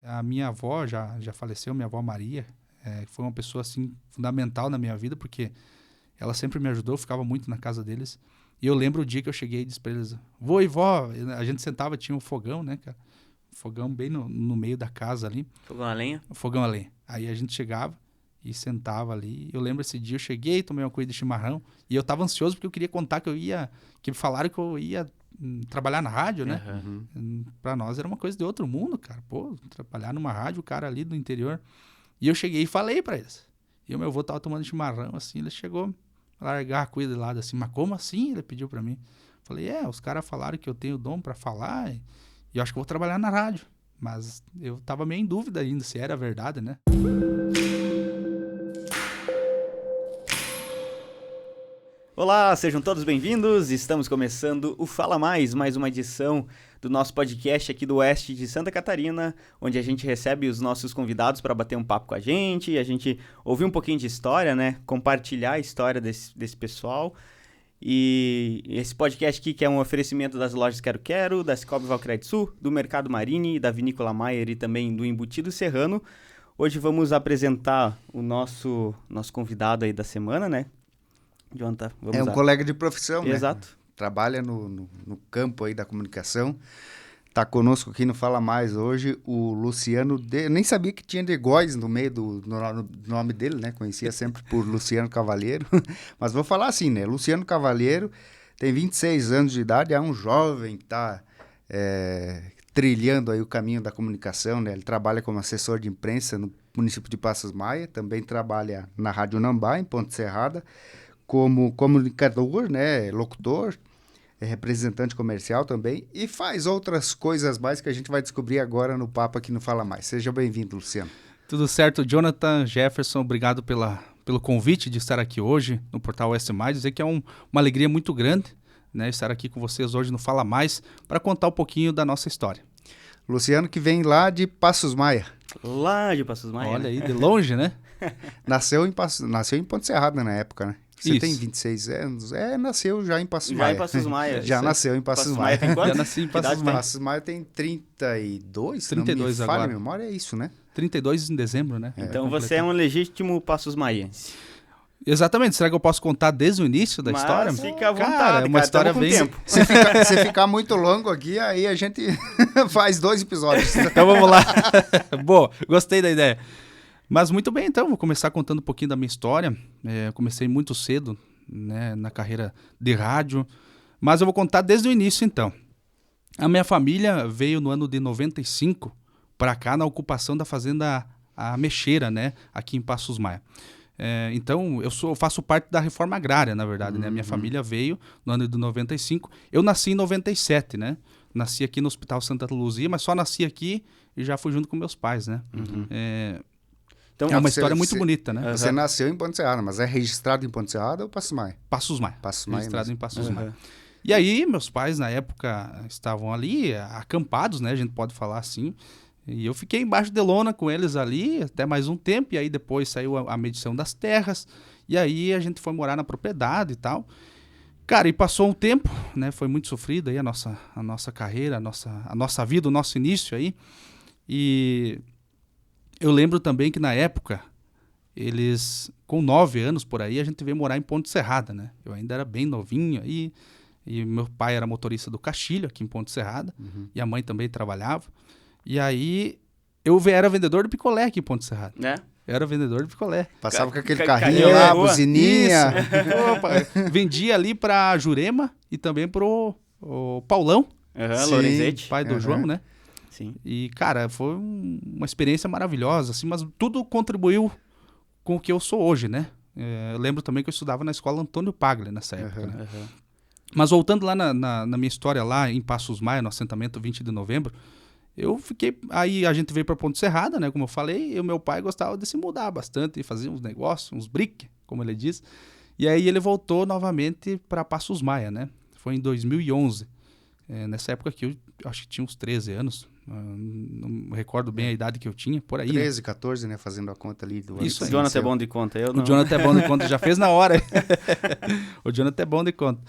A minha avó já faleceu, minha avó Maria, que foi uma pessoa assim fundamental na minha vida, porque ela sempre me ajudou, eu ficava muito na casa deles. E eu lembro o dia que eu cheguei e disse pra eles, vô e vó, a gente sentava, tinha um fogão, né, cara? Um fogão bem no meio da casa ali. Fogão a lenha? Um fogão a lenha. Aí a gente chegava e sentava ali. Eu lembro esse dia, eu cheguei, tomei uma coisa de chimarrão. E eu tava ansioso porque eu queria contar que me falaram que eu ia trabalhar na rádio, né? Pra nós era uma coisa de outro mundo, cara. Pô, trabalhar numa rádio, o cara ali do interior. E eu cheguei e falei pra eles. E o meu avô tava tomando chimarrão, assim, ele chegou a largar a coisa de lado, assim. Mas como assim? Ele pediu pra mim. Falei, os caras falaram que eu tenho dom pra falar e eu acho que eu vou trabalhar na rádio. Mas eu tava meio em dúvida ainda se era verdade, né? Olá, sejam todos bem-vindos. Estamos começando o Fala Mais uma edição do nosso podcast aqui do Oeste de Santa Catarina, onde a gente recebe os nossos convidados para bater um papo com a gente ouvir um pouquinho de história, né? Compartilhar a história desse pessoal. E esse podcast aqui que é um oferecimento das lojas Quero Quero, da Cicobi Valcred Sul, do Mercado Marini, da Vinícola Maier e também do Embutido Serrano. Hoje vamos apresentar o nosso convidado aí da semana, né? Jonathan, vamos lá. Colega de profissão, Exato. Né? Trabalha no campo aí da comunicação. Tá conosco aqui no Fala Mais hoje o Luciano. Eu nem sabia que tinha de Góis no meio do nome dele, né? Conhecia sempre por Luciano Cavalheiro. Mas vou falar assim, né? Luciano Cavalheiro tem 26 anos de idade, é um jovem que tá trilhando aí o caminho da comunicação, né? Ele trabalha como assessor de imprensa no município de Passos Maia, também trabalha na Rádio Nambá, em Ponte Serrada, como comunicador, né, locutor, representante comercial também, e faz outras coisas mais que a gente vai descobrir agora no papo aqui no Fala Mais. Seja bem-vindo, Luciano. Tudo certo, Jonathan, Jefferson, obrigado pelo convite de estar aqui hoje no Portal Oeste Mais, dizer que é uma alegria muito grande, né, estar aqui com vocês hoje no Fala Mais, para contar um pouquinho da nossa história. Luciano que vem lá de Passos Maia. Lá de Passos Maia. Olha aí, de longe, né? Nasceu em Ponte Serrada na época, né? Você Isso. tem 26 anos? Nasceu já em Passos Maia. Já em Passos Maia. Já nasceu em Passos Maia. Tem quanto? Já nasci em Passos Maia. Passos Maia tem 32, 32 se não me falha agora. a memória, é isso, né? 32 em dezembro, né? Então você é um legítimo Passos Maiense. Exatamente, será que eu posso contar desde o início da história? Fica à vontade, cara, é uma história bem... tempo. Se ficar muito longo aqui, aí a gente faz 2 episódios. Então vamos lá. Boa, gostei da ideia. Mas muito bem, então, vou começar contando um pouquinho da minha história. Comecei muito cedo, né, na carreira de rádio, mas eu vou contar desde o início, então. A minha família veio no ano de 95 para cá na ocupação da fazenda A Mexeira, né, aqui em Passos Maia. Então, eu faço parte da reforma agrária, na verdade, né? Minha família veio no ano de 95. Eu nasci em 97, né? Nasci aqui no Hospital Santa Luzia, mas só nasci aqui e já fui junto com meus pais, né? Então, é uma história muito bonita, né? Você nasceu em Ponte Serrada, mas é registrado em Ponte Serrada ou Passos Maia? Passos Maia. Passos Maia Registrado mesmo. em Passos Maia. E aí, meus pais, na época, estavam ali, acampados, né? A gente pode falar assim. E eu fiquei embaixo de lona com eles ali até mais um tempo. E aí depois saiu a medição das terras. E aí a gente foi morar na propriedade e tal. Cara, e passou um tempo, né? Foi muito sofrido aí a nossa carreira, a nossa vida, o nosso início aí. E eu lembro também que na época, eles, com 9 anos por aí, a gente veio morar em Ponte Serrada, né? Eu ainda era bem novinho aí. E meu pai era motorista do Castilho, aqui em Ponte Serrada. E a mãe também trabalhava. E aí, eu era vendedor de picolé aqui em Ponte Serrada. né? Eu era vendedor de picolé. Passava com aquele carrinho carrinho lá, boa. buzininha. Opa, vendia ali pra Jurema e também pro Paulão, Sim. Lorenzetti. pai do João, né? Sim. E, cara, foi uma experiência maravilhosa, assim, mas tudo contribuiu com o que eu sou hoje, né? Eu lembro também que eu estudava na escola Antônio Paglia nessa época, né? Mas voltando lá na minha história lá em Passos Maia, no assentamento 20 de novembro, eu fiquei... Aí a gente veio para Ponte Serrada, né? Como eu falei, e o meu pai gostava de se mudar bastante, fazer uns negócios, uns briques, como ele diz. E aí ele voltou novamente para Passos Maia, né? Foi em 2011. Nessa época aqui eu acho que tinha uns 13 anos. Não me recordo bem a idade que eu tinha, por aí. 13, 14, né? Fazendo a conta ali do ano. Isso O aí. Jonathan é bom de conta, eu não. O Jonathan é bom de conta, já fez na hora. O Jonathan é bom de conta.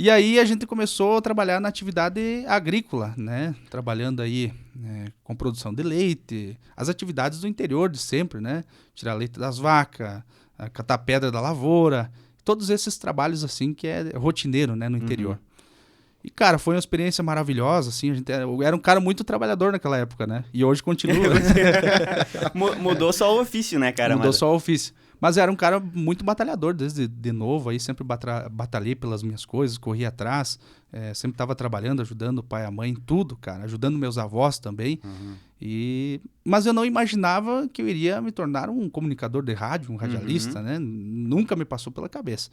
E aí a gente começou a trabalhar na atividade agrícola, né? Trabalhando aí com produção de leite, as atividades do interior de sempre, né? Tirar leite das vacas, catar pedra da lavoura, todos esses trabalhos assim que é rotineiro, né, no interior. E, cara, foi uma experiência maravilhosa, assim, eu era um cara muito trabalhador naquela época, né? E hoje continua. Mudou só o ofício, né, cara? Mudou só o ofício. Mas era um cara muito batalhador desde de novo, aí sempre batalhei pelas minhas coisas, corri atrás, sempre estava trabalhando, ajudando o pai e a mãe em tudo, cara, ajudando meus avós também. Mas eu não imaginava que eu iria me tornar um comunicador de rádio, um radialista, né? Nunca me passou pela cabeça.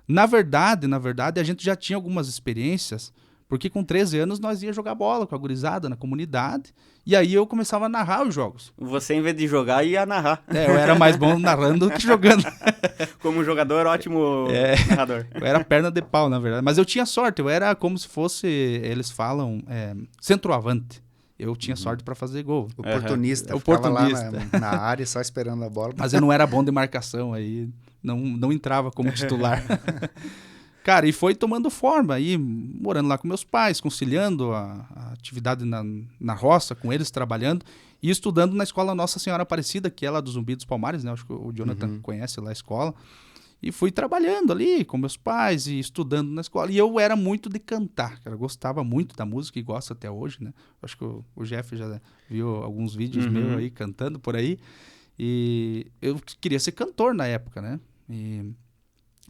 Na verdade, a gente já tinha algumas experiências, porque com 13 anos nós ia jogar bola com a gurizada na comunidade, e aí eu começava a narrar os jogos. Você, em vez de jogar, ia narrar. Eu era mais bom narrando do que jogando. Como jogador, ótimo narrador. Eu era perna de pau, na verdade. Mas eu tinha sorte, eu era como se fosse, eles falam, centroavante. Eu tinha sorte para fazer gol. Oportunista. Oportunista. Lá na área só esperando a bola. Mas eu não era bom de marcação, aí não entrava como titular. Cara, e foi tomando forma aí, morando lá com meus pais, conciliando a atividade na roça, com eles trabalhando e estudando na escola Nossa Senhora Aparecida, que é lá do Zumbi dos Palmares, né? Acho que o Jonathan conhece lá a escola. E fui trabalhando ali com meus pais e estudando na escola. E eu era muito de cantar, cara. Eu gostava muito da música e gosto até hoje, né? Acho que o Jeff já viu alguns vídeos meus aí cantando por aí. E eu queria ser cantor na época, né? E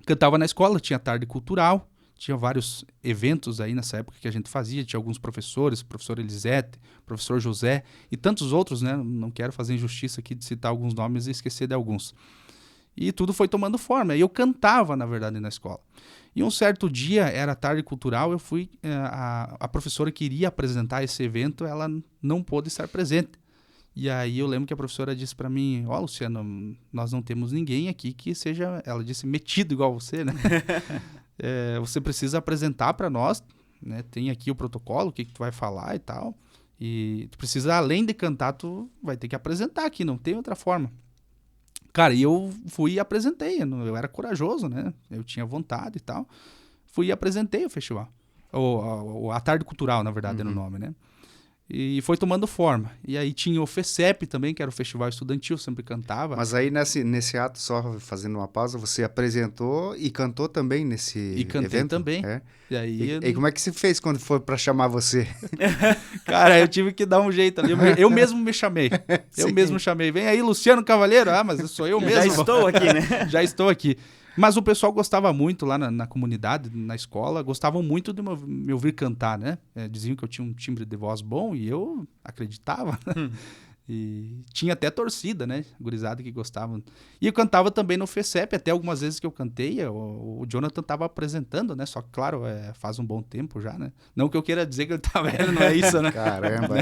cantava na escola, tinha tarde cultural, tinha vários eventos aí nessa época que a gente fazia, tinha alguns professores, professor Elisete, professor José e tantos outros, né? Não quero fazer injustiça aqui de citar alguns nomes e esquecer de alguns. E tudo foi tomando forma. E eu cantava, na verdade, na escola. E um certo dia, era tarde cultural, eu fui... A professora que iria apresentar esse evento, ela não pôde estar presente. E aí eu lembro que a professora disse para mim, Luciano, nós não temos ninguém aqui que seja, ela disse, metido igual você, né? Você precisa apresentar para nós, né? Tem aqui o protocolo, o que tu vai falar e tal. E tu precisa, além de cantar, tu vai ter que apresentar aqui, não tem outra forma. Cara, e eu fui e apresentei, eu era corajoso, né? Eu tinha vontade e tal. Fui e apresentei o festival. A Tarde Cultural, na verdade, era o nome, né? E foi tomando forma. E aí tinha o FECEP também, que era o Festival Estudantil, sempre cantava. Mas aí nesse ato, só fazendo uma pausa, você apresentou e cantou também nesse evento? E cantei também. E como é que se fez quando foi para chamar você? Cara, eu tive que dar um jeito ali. Eu mesmo me chamei. Eu mesmo chamei. Vem aí, Luciano Cavalheiro. Ah, mas sou eu mesmo. Já estou aqui, né? Já estou aqui. Mas o pessoal gostava muito lá na comunidade, na escola, gostavam muito de me ouvir cantar, né? Diziam que eu tinha um timbre de voz bom e eu acreditava. E tinha até torcida, né? Gurizada que gostavam. E eu cantava também no FECEP, até algumas vezes que eu cantei, o Jonathan estava apresentando, né? Só que, claro, faz um bom tempo já, né? Não que eu queira dizer que ele tá velho, não é isso, né? Caramba,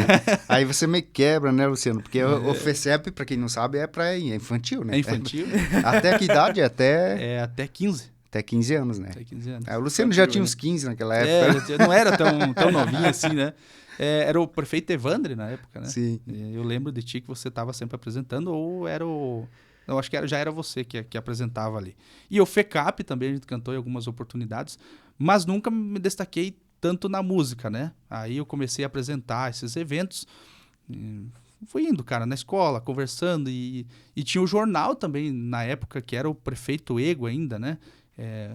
aí você me quebra, né, Luciano? Porque o FECEP, pra quem não sabe, é infantil, né? É infantil. Até que idade? Até 15. Até 15 anos, né? Até 15 anos. O Luciano já tinha uns 15 naquela época. Não era tão novinho assim, né? Era o prefeito Evandre na época, né? Sim. Eu lembro de ti que você estava sempre apresentando, ou era o... Eu acho que já era você que apresentava ali. E o FECAP também, a gente cantou em algumas oportunidades, mas nunca me destaquei tanto na música, né? Aí eu comecei a apresentar esses eventos, fui indo, cara, na escola, conversando, e tinha o jornal também, na época, que era o Prefeito Ego ainda, né?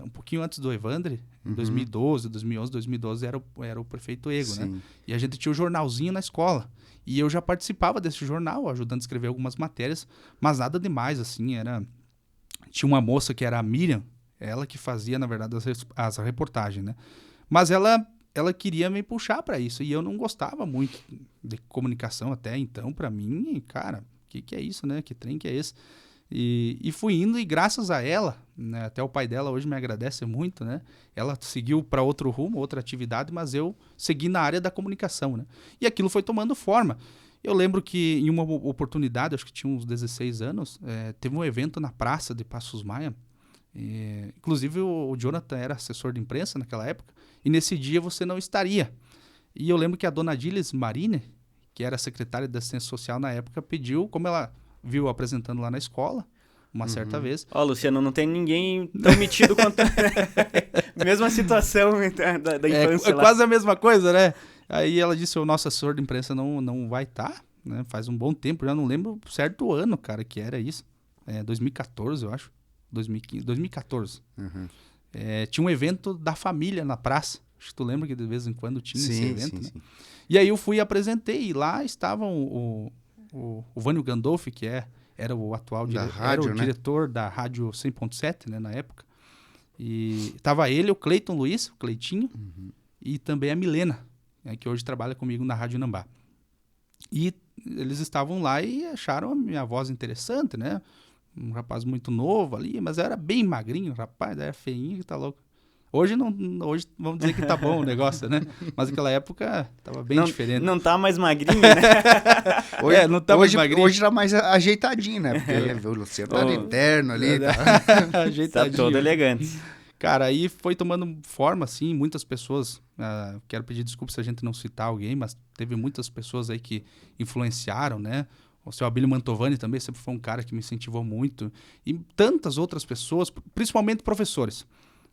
Um pouquinho antes do Evandre, em 2012, 2011, 2012, era o Prefeito Ego, Sim. né? E a gente tinha o jornalzinho na escola. E eu já participava desse jornal, ajudando a escrever algumas matérias, mas nada demais, assim, Tinha uma moça que era a Miriam, ela que fazia, na verdade, as reportagens, né? Mas ela queria me puxar para isso, e eu não gostava muito de comunicação até então, para mim, cara, que é isso, né? Que trem que é esse? E fui indo, e graças a ela, né, até o pai dela hoje me agradece muito, né? Ela seguiu para outro rumo, outra atividade, mas eu segui na área da comunicação, né? E aquilo foi tomando forma. Eu lembro que em uma oportunidade, acho que tinha uns 16 anos, teve um evento na praça de Passos Maia. Inclusive o Jonathan era assessor de imprensa naquela época, e nesse dia você não estaria. E eu lembro que a dona Diles Marine, que era secretária da Assistência Social na época, pediu, como ela viu apresentando lá na escola, uma certa vez. Ó, Luciano, não tem ninguém tão metido quanto... Mesma situação da infância É lá. quase a mesma coisa, né? Aí ela disse, o nosso assessor de imprensa não vai estar, né? Faz um bom tempo, já não lembro certo ano, cara, que era isso. 2014, eu acho. 2015, 2014. Tinha um evento da família na praça. Acho que tu lembra que de vez em quando tinha esse evento, né? Sim. E aí eu fui e apresentei, e lá estavam o Vânio Gandolfi, que era o atual rádio, era o né? diretor da Rádio 100.7, né, na época. E tava ele, o Cleiton Luiz, o Cleitinho, e também a Milena, né, que hoje trabalha comigo na Rádio Nambá. E eles estavam lá e acharam a minha voz interessante, né? Um rapaz muito novo ali, mas eu era bem magrinho, rapaz, era feinho, que tá louco. Hoje hoje vamos dizer que tá bom o negócio, né? Mas naquela época tava bem diferente. Não tá mais magrinho, né? Hoje, não tá mais magrinho. Hoje tá mais ajeitadinho, né? Porque o Luciano tá de terno ali. Tá Ajeitadinho. todo elegante. Cara, aí foi tomando forma, assim, muitas pessoas, quero pedir desculpa se a gente não citar alguém, mas teve muitas pessoas aí que influenciaram, né? O seu Abílio Mantovani também sempre foi um cara que me incentivou muito. E tantas outras pessoas, principalmente professores.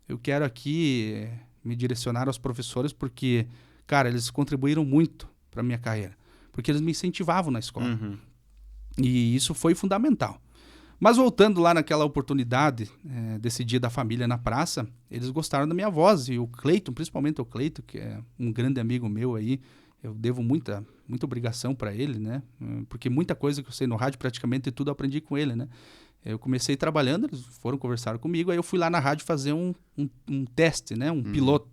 Eu quero aqui me direcionar aos professores porque, cara, eles contribuíram muito para minha carreira. Porque eles me incentivavam na escola. E isso foi fundamental. Mas voltando lá naquela oportunidade desse dia da família na praça, eles gostaram da minha voz. E o Cleiton, principalmente o Cleiton, que é um grande amigo meu aí, eu devo muita obrigação para ele, né? Porque muita coisa que eu sei no rádio, praticamente tudo eu aprendi com ele, né? Eu comecei trabalhando, eles foram conversar comigo, aí eu fui lá na rádio fazer um teste, né? Um piloto.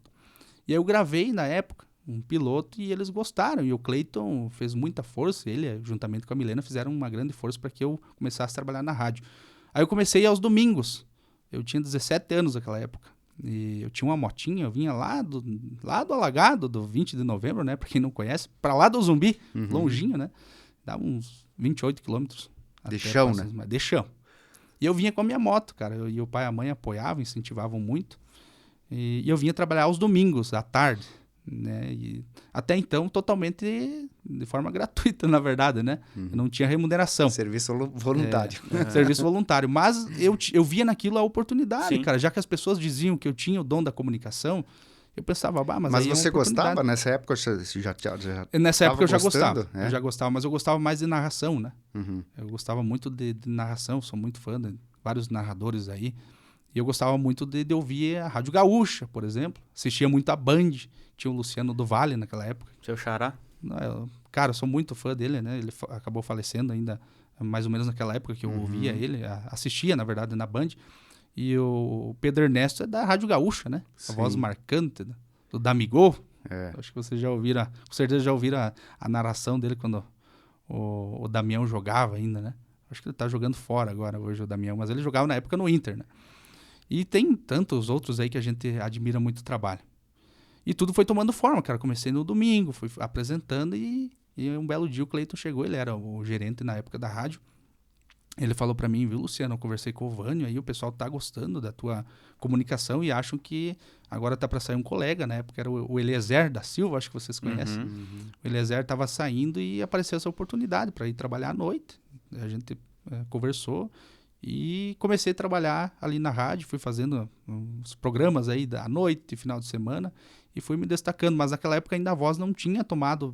E aí eu gravei na época um piloto e eles gostaram. E o Cleiton fez muita força, ele, juntamente com a Milena, fizeram uma grande força para que eu começasse a trabalhar na rádio. Aí eu comecei aos domingos. Eu tinha 17 anos naquela época. E eu tinha uma motinha, eu vinha lá do Alagado, do 20 de novembro, né? Pra quem não conhece, pra lá do Zumbi, longinho, né? Dava uns 28 quilômetros. De chão, né? De chão. E eu vinha com a minha moto, cara. E o pai e a mãe apoiavam, incentivavam muito. E eu vinha trabalhar aos domingos, à tarde, né? E até então, totalmente de forma gratuita, na verdade, né? Eu não tinha remuneração. Serviço voluntário. Serviço voluntário. Mas eu via naquilo a oportunidade, Sim. cara. Já que as pessoas diziam que eu tinha o dom da comunicação, eu pensava, mas aí você é uma oportunidade. gostava nessa época? Você já Nessa época eu já gostando, gostava. Eu já gostava, mas eu gostava mais de narração, né? Uhum. Eu gostava muito de narração, sou muito fã de vários narradores aí. E eu gostava muito de ouvir a Rádio Gaúcha, por exemplo. Assistia muito a Band. Tinha o Luciano do Vale naquela época. Seu xará. Cara, eu sou muito fã dele, né? Ele acabou falecendo ainda, mais ou menos naquela época que eu ouvia ele. Assistia, na verdade, na Band. E o Pedro Ernesto é da Rádio Gaúcha, né? A voz marcante do Damigol. Acho que vocês já ouviram, com certeza já ouviram a narração dele quando o Damião jogava ainda, né? Acho que ele tá jogando fora agora, hoje, o Damião. Mas ele jogava na época no Inter, né? E tem tantos outros aí que a gente admira muito o trabalho. E tudo foi tomando forma, cara. Comecei no domingo, fui apresentando e um belo dia o Cleiton chegou, ele era o gerente na época da rádio. Ele falou pra mim, viu, Luciano, eu conversei com o Vânio, aí o pessoal tá gostando da tua comunicação e acham que agora tá pra sair um colega, na época era o Eliezer da Silva, acho que vocês conhecem. O Eliezer tava saindo e apareceu essa oportunidade para ir trabalhar à noite. A gente conversou e comecei a trabalhar ali na rádio, fui fazendo uns programas aí à noite, final de semana, e fui me destacando, mas naquela época ainda a voz não tinha tomado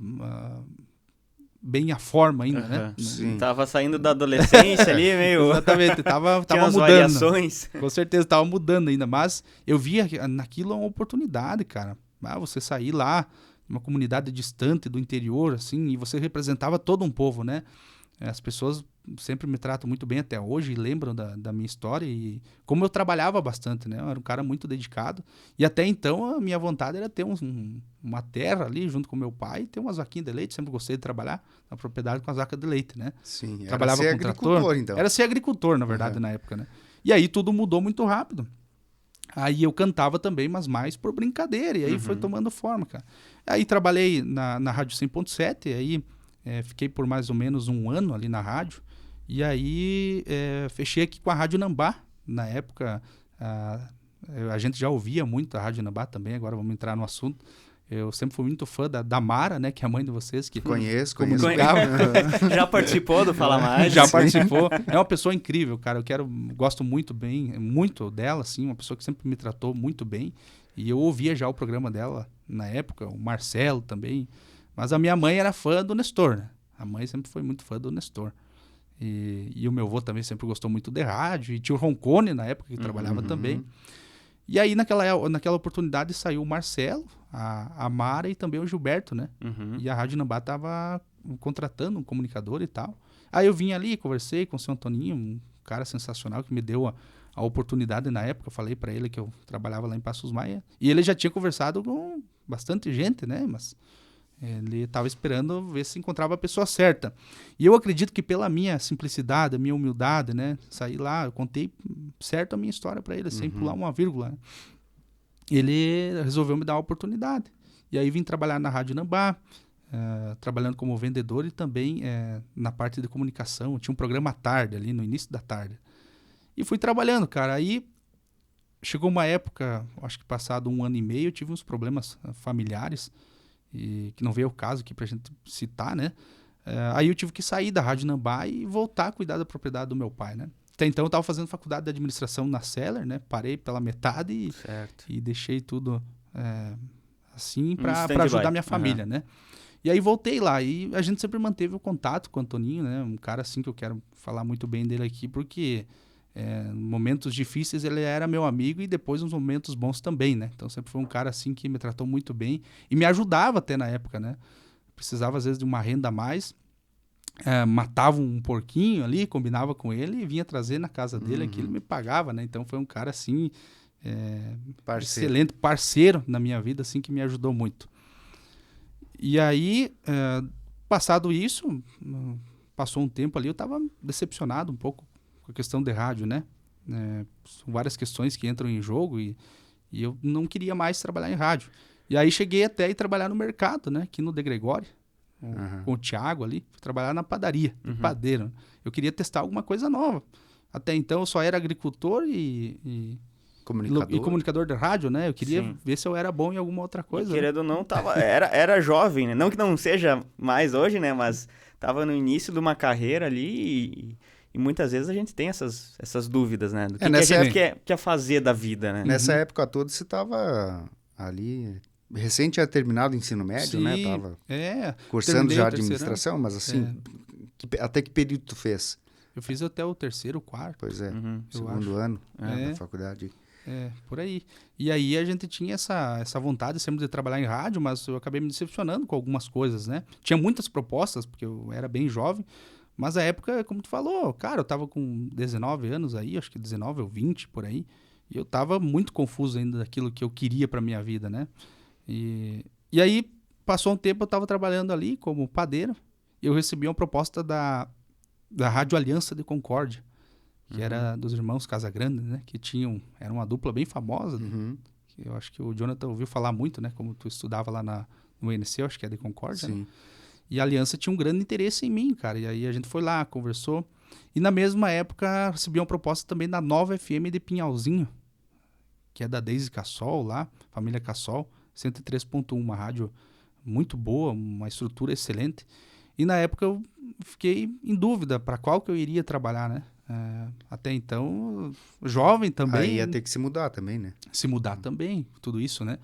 bem a forma ainda, né? Sim. Tava saindo da adolescência ali, meio... Exatamente, tava Tinha umas mudando. variações. Com certeza, tava mudando ainda, mas eu via naquilo uma oportunidade, cara. Você sair lá, uma comunidade distante do interior, assim, e você representava todo um povo, né? As pessoas sempre me tratam muito bem até hoje e lembram da minha história e como eu trabalhava bastante, né? Eu era um cara muito dedicado e até então a minha vontade era ter uma terra ali junto com meu pai e ter umas vaquinhas de leite. Sempre gostei de trabalhar na propriedade com as vacas de leite, né? Sim, trabalhava era ser com agricultor, trator. então. Era ser agricultor, na verdade, na época, né? E aí tudo mudou muito rápido. Aí eu cantava também, mas mais por brincadeira. E aí foi tomando forma, cara. Aí trabalhei na Rádio 100.7, aí fiquei por mais ou menos um ano ali na rádio. E aí fechei aqui com a Rádio Nambá. Na época, a gente já ouvia muito a Rádio Nambá também, agora vamos entrar no assunto. Eu sempre fui muito fã da Mara, né? Que é a mãe de vocês. Que Conheço. comunicava. Já participou do Fala Mais? Já participou. É uma pessoa incrível, cara. Gosto muito dela, assim. Uma pessoa que sempre me tratou muito bem. E eu ouvia já o programa dela na época, o Marcelo também. Mas a minha mãe era fã do Nestor, né? A mãe sempre foi muito fã do Nestor. E o meu avô também sempre gostou muito de rádio. E tinha o Roncone na época que trabalhava também. E aí, naquela oportunidade, saiu o Marcelo, a Mara e também o Gilberto, né? E a Rádio Nambá tava contratando um comunicador e tal. Aí eu vim ali, conversei com o seu Antoninho, um cara sensacional que me deu a oportunidade na época. Eu falei para ele que eu trabalhava lá em Passos Maia. E ele já tinha conversado com bastante gente, né? Mas ele estava esperando ver se encontrava a pessoa certa. E eu acredito que pela minha simplicidade, a minha humildade, né? Saí lá, eu contei certo a minha história para ele, sem pular uma vírgula, né? Ele resolveu me dar a oportunidade. E aí vim trabalhar na Rádio Nambá, trabalhando como vendedor e também na parte de comunicação. Tinha um programa à tarde, ali no início da tarde. E fui trabalhando, cara. Aí chegou uma época, acho que passado 1 ano e meio, eu tive uns problemas familiares, e que não veio ao caso aqui pra gente citar, né? Aí eu tive que sair da Rádio Nambá e voltar a cuidar da propriedade do meu pai, né? Até então eu estava fazendo faculdade de administração na Seller, né? Parei pela metade e deixei tudo assim para ajudar minha família, né? E aí voltei lá e a gente sempre manteve o contato com o Antoninho, né? Um cara assim que eu quero falar muito bem dele aqui, porque momentos difíceis ele era meu amigo e depois uns momentos bons também, né? Então sempre foi um cara assim que me tratou muito bem e me ajudava até na época, né? Precisava às vezes de uma renda a mais, matava um porquinho ali, combinava com ele e vinha trazer na casa dele, aquilo me pagava, né? Então foi um cara assim, excelente parceiro na minha vida, assim, que me ajudou muito. E aí, passado isso, passou um tempo ali, eu estava decepcionado um pouco com a questão de rádio, né? São várias questões que entram em jogo e eu não queria mais trabalhar em rádio. E aí cheguei até a ir trabalhar no mercado, né? Aqui no De Gregório, com o Thiago ali. Fui trabalhar na padaria, padeiro. Eu queria testar alguma coisa nova. Até então eu só era agricultor e comunicador de rádio, né? Eu queria ver se eu era bom em alguma outra coisa. E, querendo ou não, era jovem, né? Não que não seja mais hoje, né? Mas tava no início de uma carreira ali e muitas vezes a gente tem essas dúvidas, né? Do que a gente quer fazer da vida, né? Nessa época toda você tava ali... Recém tinha terminado o ensino médio, né? Tava cursando já administração, mas assim, até que período tu fez? Eu fiz até o 3º, 4º. Pois é, segundo ano da faculdade. Por aí. E aí a gente tinha essa vontade sempre de trabalhar em rádio, mas eu acabei me decepcionando com algumas coisas, né? Tinha muitas propostas, porque eu era bem jovem, mas a época, como tu falou, cara, eu tava com 19 anos aí, acho que 19 ou 20, por aí, e eu tava muito confuso ainda daquilo que eu queria pra minha vida, né? E aí, passou um tempo, eu estava trabalhando ali como padeiro, e eu recebi uma proposta da Rádio Aliança de Concórdia, que era dos irmãos Casagrande, né? Que era uma dupla bem famosa, que eu acho que o Jonathan ouviu falar muito, né? Como tu estudava lá no UNC, eu acho que é de Concórdia, né? E a Aliança tinha um grande interesse em mim, cara, e aí a gente foi lá, conversou, e na mesma época recebi uma proposta também da Nova FM de Pinhalzinho, que é da Deise Cassol lá, família Cassol, 103.1, uma rádio muito boa, uma estrutura excelente. E na época eu fiquei em dúvida para qual que eu iria trabalhar, né? Até então, jovem também. Aí ia ter que se mudar também, né? Se mudar também, tudo isso, né?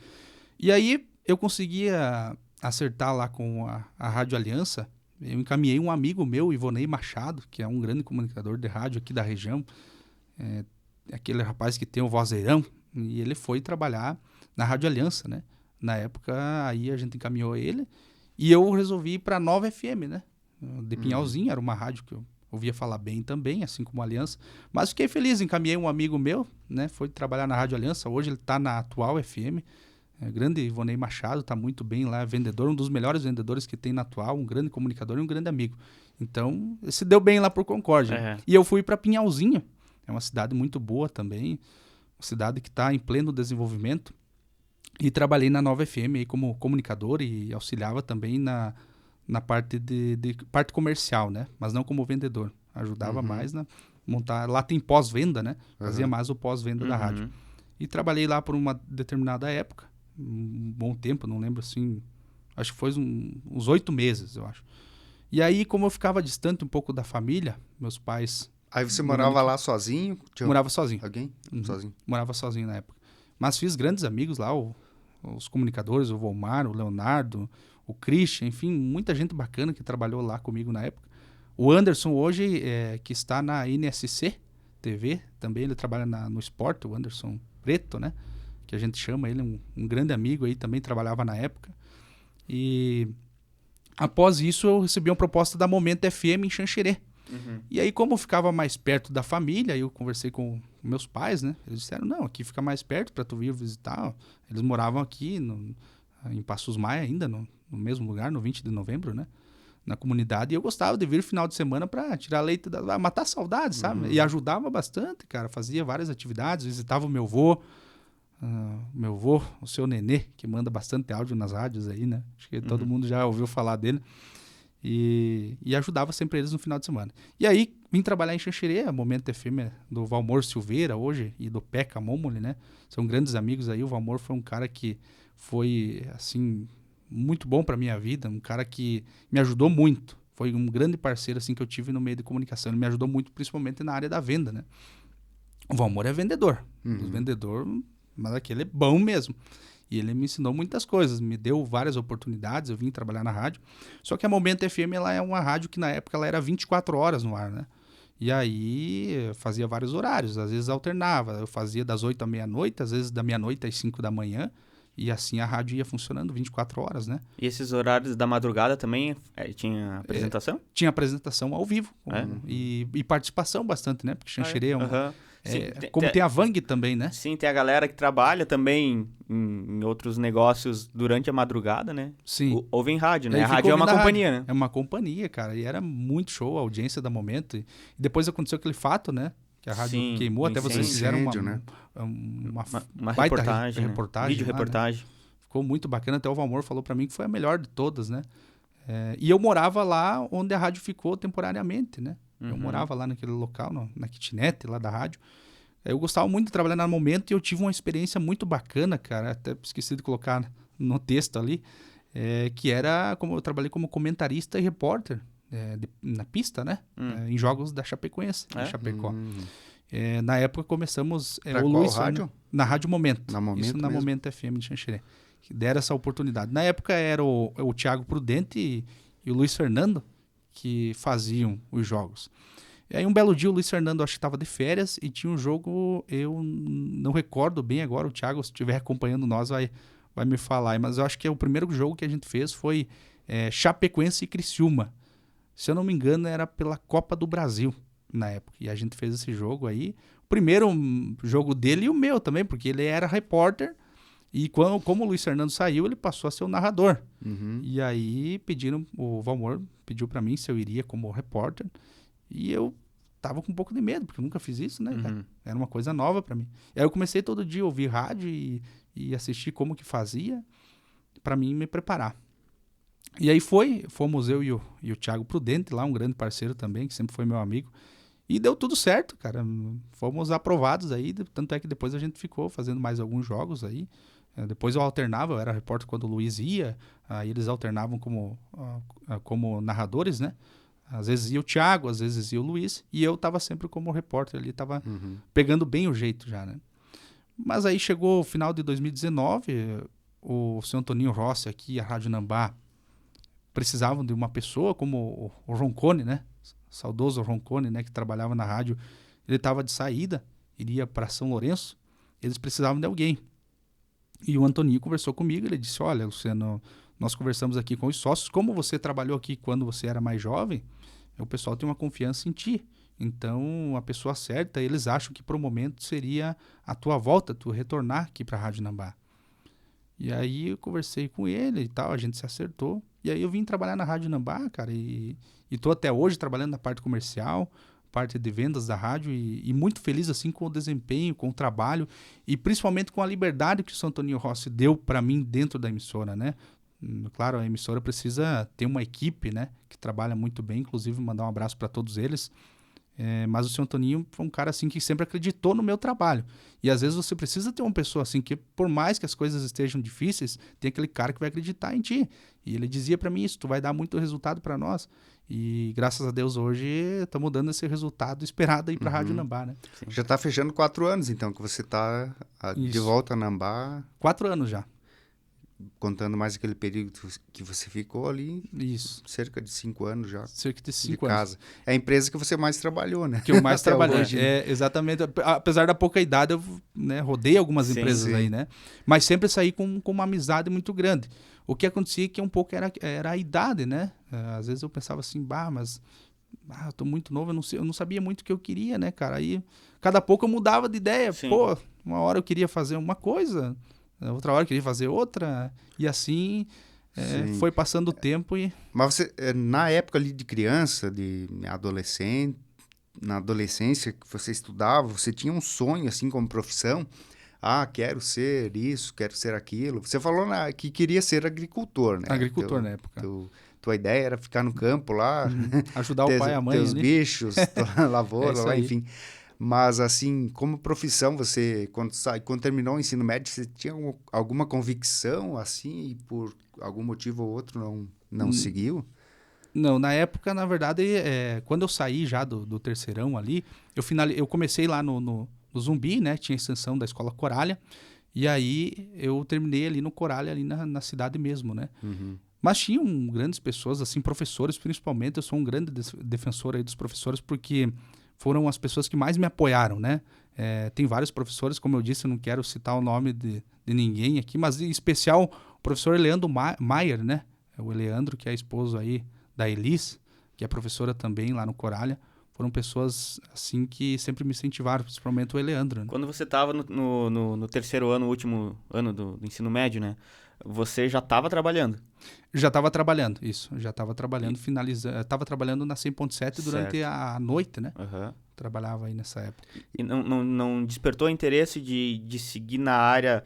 E aí eu conseguia acertar lá com a Rádio Aliança. Eu encaminhei um amigo meu, Ivonei Machado, que é um grande comunicador de rádio aqui da região. Aquele rapaz que tem o vozeirão. E ele foi trabalhar na Rádio Aliança, né? Na época, aí a gente encaminhou ele e eu resolvi ir para a Nova FM, né? De Pinhalzinho, era uma rádio que eu ouvia falar bem também, assim como a Aliança. Mas fiquei feliz, encaminhei um amigo meu, né? Foi trabalhar na Rádio Aliança, hoje ele está na Atual FM. Grande Ivonei Machado, está muito bem lá, vendedor, um dos melhores vendedores que tem na Atual, um grande comunicador e um grande amigo. Então, se deu bem lá por Concórdia. E eu fui para Pinhalzinho, é uma cidade muito boa também, uma cidade que está em pleno desenvolvimento. E trabalhei na Nova FM aí como comunicador e auxiliava também na parte de parte comercial, né? Mas não como vendedor. Ajudava mais na montar... Lá tem pós-venda, né? Fazia mais o pós-venda da rádio. E trabalhei lá por uma determinada época. um bom tempo, não lembro assim, acho que foi uns 8 meses, eu acho. E aí, como eu ficava distante um pouco da família, meus pais... Aí você morava lá sozinho? Morava sozinho. Alguém? Sozinho. Morava sozinho na época. Mas fiz grandes amigos lá, os comunicadores, o Volmar, o Leonardo, o Christian, enfim, muita gente bacana que trabalhou lá comigo na época. O Anderson hoje, que está na NSC TV, também ele trabalha no esporte, o Anderson Preto, né? Que a gente chama ele, um grande amigo aí, também trabalhava na época. E após isso eu recebi uma proposta da Momento FM em Xanxerê. E aí, como eu ficava mais perto da família, eu conversei com meus pais, né? Eles disseram, não, aqui fica mais perto para tu vir visitar. Eles moravam aqui em Passos Maia ainda, no mesmo lugar, no 20 de novembro, né? Na comunidade. E eu gostava de vir final de semana para tirar leite, matar saudades, sabe? E ajudava bastante, cara. Fazia várias atividades, visitava o meu avô, o seu Nenê, que manda bastante áudio nas rádios aí, né? Acho que todo mundo já ouviu falar dele. E ajudava sempre eles no final de semana. E aí, vim trabalhar em Xanxerê, a Momento FM do Valmor Silveira hoje e do Peca Momoli, né? São grandes amigos aí. O Valmor foi um cara que foi, assim, muito bom para minha vida, um cara que me ajudou muito. Foi um grande parceiro, assim, que eu tive no meio de comunicação. Ele me ajudou muito, principalmente na área da venda, né? O Valmor é vendedor. Vendedor, mas aquele é bom mesmo. E ele me ensinou muitas coisas, me deu várias oportunidades, eu vim trabalhar na rádio. Só que a Momento FM, ela é uma rádio que na época ela era 24 horas no ar, né? E aí fazia vários horários, às vezes alternava. Eu fazia das 8 à meia-noite, às vezes da meia-noite às 5 da manhã. E assim a rádio ia funcionando 24 horas, né? E esses horários da madrugada também tinha apresentação? Tinha apresentação ao vivo. E participação bastante, né? Porque Xanxerê é um... Sim, tem a Vang também, né? Sim, tem a galera que trabalha também em outros negócios durante a madrugada, né? Sim. Ouve em rádio, né? Ele A rádio é uma companhia, né? É uma companhia, cara. E era muito show a audiência da Momento. E depois aconteceu aquele fato, né? Que a rádio queimou. Até vocês fizeram uma baita reportagem, reportagem. Vídeo reportagem. Né? Ficou muito bacana. Até o Valmor falou pra mim que foi a melhor de todas, né? E eu morava lá onde a rádio ficou temporariamente, né? Eu morava lá naquele local, na kitnet lá da rádio. Eu gostava muito de trabalhar no Momento e eu tive uma experiência muito bacana, cara. Até esqueci de colocar no texto ali. Que era como eu trabalhei como comentarista e repórter na pista, né? Em jogos da Chapecoense, de Chapecó. Na época começamos... Pra qual rádio? Na Rádio Momento. Na Momento Isso na mesmo. Momento FM de Xanxerê. Que deram essa oportunidade. Na época era o Thiago Prudente e o Luiz Fernando que faziam os jogos. E aí um belo dia o Luiz Fernando acho que estava de férias e tinha um jogo, eu não recordo bem agora, o Thiago, se estiver acompanhando nós, vai me falar. Mas eu acho que o primeiro jogo que a gente fez foi Chapecoense e Criciúma. Se eu não me engano, era pela Copa do Brasil na época. E a gente fez esse jogo aí. O primeiro jogo dele e o meu também, porque ele era repórter. E como o Luiz Fernando saiu, ele passou a ser o narrador. E aí o Valmor pediu para mim se eu iria como repórter. E eu tava com um pouco de medo, porque eu nunca fiz isso, né, cara? Era uma coisa nova para mim. E aí eu comecei todo dia a ouvir rádio e assistir como que fazia, para mim me preparar. E aí fomos eu e o Thiago Prudente lá, um grande parceiro também, que sempre foi meu amigo. E deu tudo certo, cara. Fomos aprovados aí, tanto é que depois a gente ficou fazendo mais alguns jogos aí. Depois eu alternava, eu era repórter quando o Luiz ia, aí eles alternavam como narradores, né? Às vezes ia o Thiago, às vezes ia o Luiz, e eu tava sempre como repórter ali, tava pegando bem o jeito já, né? Mas aí chegou o final de 2019, o seu Antoninho Rossi aqui, a Rádio Nambá, precisavam de uma pessoa como o Roncone, né? Saudoso Roncone, né? Que trabalhava na rádio. Ele estava de saída, iria para São Lourenço, eles precisavam de alguém. E o Antoninho conversou comigo, ele disse, olha, Luciano, nós conversamos aqui com os sócios, como você trabalhou aqui quando você era mais jovem, o pessoal tem uma confiança em ti. Então, a pessoa certa, eles acham que pro momento seria a tua volta, tu retornar aqui para a Rádio Nambá. E aí eu conversei com ele e tal, a gente se acertou. E aí eu vim trabalhar na Rádio Nambá, cara, e tô até hoje trabalhando na parte comercial, parte de vendas da rádio, e muito feliz assim com o desempenho, com o trabalho, e principalmente com a liberdade que o São Antonio Rossi deu para mim dentro da emissora, né? Claro, a emissora precisa ter uma equipe, né, que trabalha muito bem, inclusive mandar um abraço para todos eles. Mas o seu Antoninho foi um cara assim que sempre acreditou no meu trabalho. E às vezes você precisa ter uma pessoa assim que, por mais que as coisas estejam difíceis, tem aquele cara que vai acreditar em ti. E ele dizia para mim isso, tu vai dar muito resultado para nós. E graças a Deus hoje estamos dando esse resultado esperado aí para a Rádio Nambá, né? Sim. Já está fechando 4 anos, então, que você está de volta a Nambá. 4 anos já. Contando mais aquele período que você ficou ali. Isso. Cerca de 5 anos já. Cerca de 5 anos. Casa. É a empresa que você mais trabalhou, né? Que eu mais trabalhei. Exatamente. Apesar da pouca idade, eu rodei algumas empresas aí, né? Mas sempre saí com uma amizade muito grande. O que acontecia que um pouco era a idade, né? Às vezes eu pensava assim, mas eu tô muito novo, eu não sabia muito o que eu queria, né, cara? Aí, cada pouco eu mudava de ideia. Sim. Pô, uma hora eu queria fazer uma coisa, outra hora eu queria fazer outra, e assim foi passando o tempo e... Mas você, na época ali de criança, de adolescente, na adolescência que você estudava, você tinha um sonho, assim, como profissão? Quero ser isso, quero ser aquilo. Você falou que queria ser agricultor, né? Agricultor na época. Tua ideia era ficar no campo lá, ajudar o pai e a mãe. Ter os bichos, lavoura lá, enfim. Mas, assim, como profissão, você, quando terminou o ensino médio, você tinha alguma convicção, assim, e por algum motivo ou outro não seguiu? Não, na época, na verdade, quando eu saí já do terceirão ali, eu comecei lá no Zumbi, né? Tinha a extensão da Escola Coralha. E aí, eu terminei ali no Coralha, ali na cidade mesmo, né? Uhum. Mas tinham grandes pessoas, assim, professores principalmente. Eu sou um grande defensor aí dos professores, porque foram as pessoas que mais me apoiaram, né? Tem vários professores, como eu disse, eu não quero citar o nome de ninguém aqui, mas em especial o professor Eleandro Maier, né? O Eleandro, que é esposo aí da Elis, que é professora também lá no Coralha. Foram pessoas, assim, que sempre me incentivaram, principalmente o Eleandro. Né? Quando você estava no terceiro ano, último ano do ensino médio, né? Você já estava trabalhando? Já estava trabalhando, isso. Já estava trabalhando, finalizando. Estava trabalhando na 100.7 durante a noite, né? Uhum. Trabalhava aí nessa época. E não despertou interesse de seguir na área,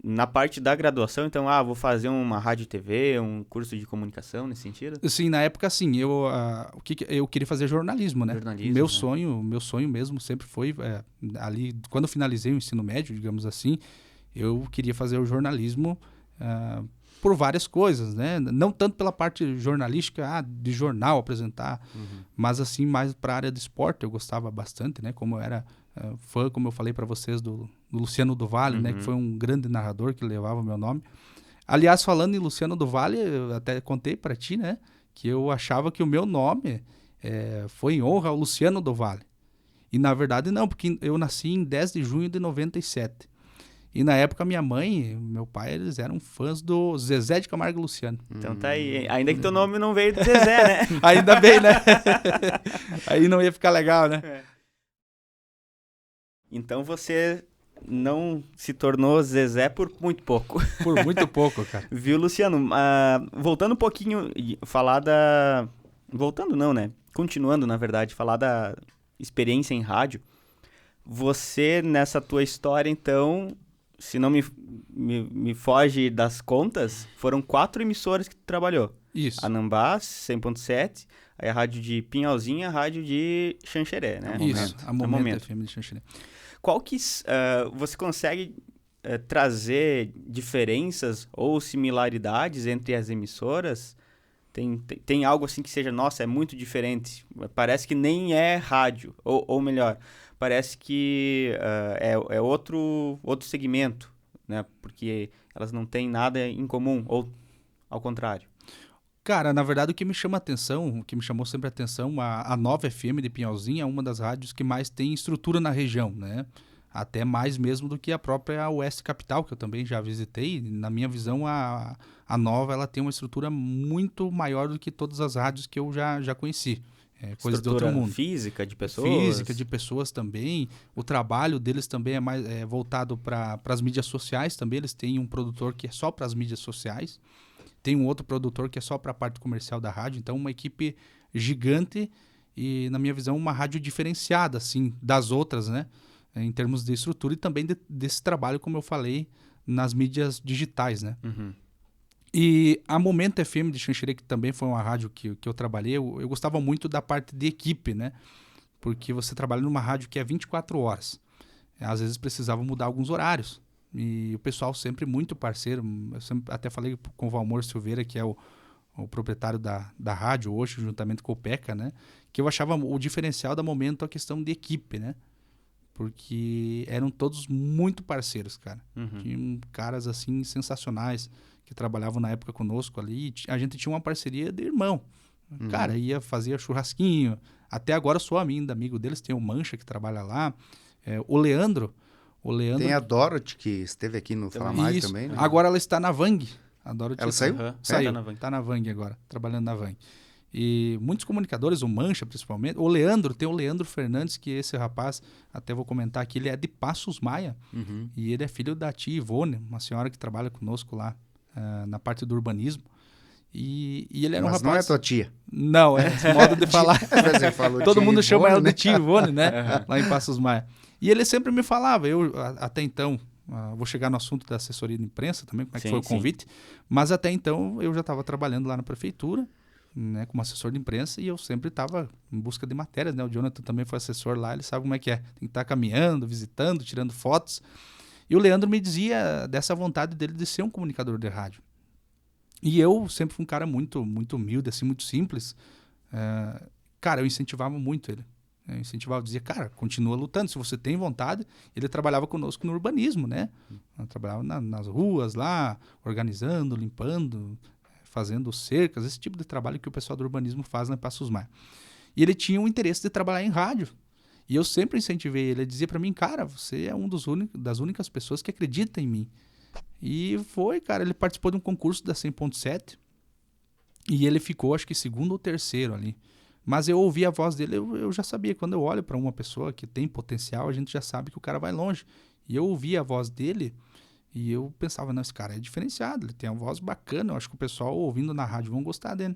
na parte da graduação? Então, vou fazer uma rádio e TV, um curso de comunicação nesse sentido? Sim, na época, sim. Eu queria fazer jornalismo, né? Jornalismo, meu sonho mesmo sempre foi, ali, quando eu finalizei o ensino médio, digamos assim, eu queria fazer o jornalismo por várias coisas, né? Não tanto pela parte jornalística, de jornal apresentar, mas assim, mais para a área de esporte. Eu gostava bastante, né? Como eu era fã, como eu falei para vocês, do Luciano do Vale, né? Que foi um grande narrador que levava o meu nome. Aliás, falando em Luciano do Vale, eu até contei para ti, né? Que eu achava que o meu nome foi em honra ao Luciano do Vale. E na verdade não, porque eu nasci em 10 de junho de 97. E na época minha mãe e meu pai, eles eram fãs do Zezé de Camargo e Luciano. Então tá aí. Ainda que teu nome não veio do Zezé, né? Ainda bem, né? Aí não ia ficar legal, né? Então você não se tornou Zezé por muito pouco. Por muito pouco, cara. Viu, Luciano? Voltando um pouquinho, falar da... Voltando não, né? Continuando, na verdade, falar da experiência em rádio. Você, nessa tua história, então... Se não me foge das contas, foram 4 emissoras que tu trabalhou. Isso. A Nambá, 100.7, aí a rádio de Pinhalzinho e a rádio de Xanxeré, né? Isso, a Momento FM de Xanxeré. Qual que... você consegue trazer diferenças ou similaridades entre as emissoras? Tem algo assim que seja, nossa, é muito diferente. Parece que nem é rádio, ou melhor... Parece que é outro segmento, né? Porque elas não têm nada em comum, ou ao contrário. Cara, na verdade, o que me chamou sempre a atenção, a Nova FM de Pinhalzinho é uma das rádios que mais tem estrutura na região, né? Até mais mesmo do que a própria Oeste Capital, que eu também já visitei. Na minha visão, a Nova ela tem uma estrutura muito maior do que todas as rádios que eu já conheci. Coisa de outro mundo. Física de pessoas? Física de pessoas também. O trabalho deles também é mais voltado para as mídias sociais também. Eles têm um produtor que é só para as mídias sociais. Tem um outro produtor que é só para a parte comercial da rádio. Então, uma equipe gigante e, na minha visão, uma rádio diferenciada, assim, das outras, né? Em termos de estrutura e também desse trabalho, como eu falei, nas mídias digitais, né? Uhum. E a Momento FM de Xanxerê, que também foi uma rádio que eu trabalhei, eu gostava muito da parte de equipe, né? Porque você trabalha numa rádio que é 24 horas. Às vezes precisava mudar alguns horários. E o pessoal sempre muito parceiro. Eu sempre até falei com o Valmor Silveira, que é o proprietário da rádio hoje, juntamente com o Peca, né? Que eu achava o diferencial da Momento a questão de equipe, né? Porque eram todos muito parceiros, cara. Tinham caras, assim, sensacionais que trabalhavam na época conosco ali. A gente tinha uma parceria de irmão. Cara, fazia churrasquinho. Até agora eu sou amigo deles. Tem o Mancha, que trabalha lá. O Leandro... Tem a Dorothy, que esteve aqui no Fala Mais também, né? Agora ela está na Vang. A Dorothy Ela saiu? Saiu. Tá na Vang agora, trabalhando na Vang. E muitos comunicadores, o Mancha principalmente, tem o Leandro Fernandes, que esse rapaz, até vou comentar aqui, ele é de Passos Maia, e ele é filho da tia Ivone, uma senhora que trabalha conosco lá na parte do urbanismo. E ele era um rapaz... Mas não é tua tia. Não, é esse modo de falar. Todo mundo chama ela de tia Ivone, né? Lá em Passos Maia. E ele sempre me falava, até então, vou chegar no assunto da assessoria de imprensa também, como é que foi o convite, mas até então eu já estava trabalhando lá na prefeitura, né, como assessor de imprensa, e eu sempre estava em busca de matérias, né? O Jonathan também foi assessor lá, ele sabe como é que é. Tem que estar caminhando, visitando, tirando fotos. E o Leandro me dizia dessa vontade dele de ser um comunicador de rádio. E eu sempre fui um cara muito, muito humilde, assim, muito simples. Cara, eu incentivava muito ele. Eu incentivava, dizia, cara, continua lutando, se você tem vontade. Ele trabalhava conosco no urbanismo, né? Eu trabalhava nas ruas lá, organizando, limpando, fazendo cercas, esse tipo de trabalho que o pessoal do urbanismo faz lá em Passos Maia. E ele tinha um interesse de trabalhar em rádio. E eu sempre incentivei ele. Ele dizia para mim, cara, você é das únicas pessoas que acredita em mim. E foi, cara, ele participou de um concurso da 100.7 e ele ficou, acho que segundo ou terceiro ali. Mas eu ouvi a voz dele, eu já sabia. Quando eu olho para uma pessoa que tem potencial, a gente já sabe que o cara vai longe. E eu ouvi a voz dele e eu pensava, não, esse cara é diferenciado, ele tem uma voz bacana, eu acho que o pessoal ouvindo na rádio vão gostar dele.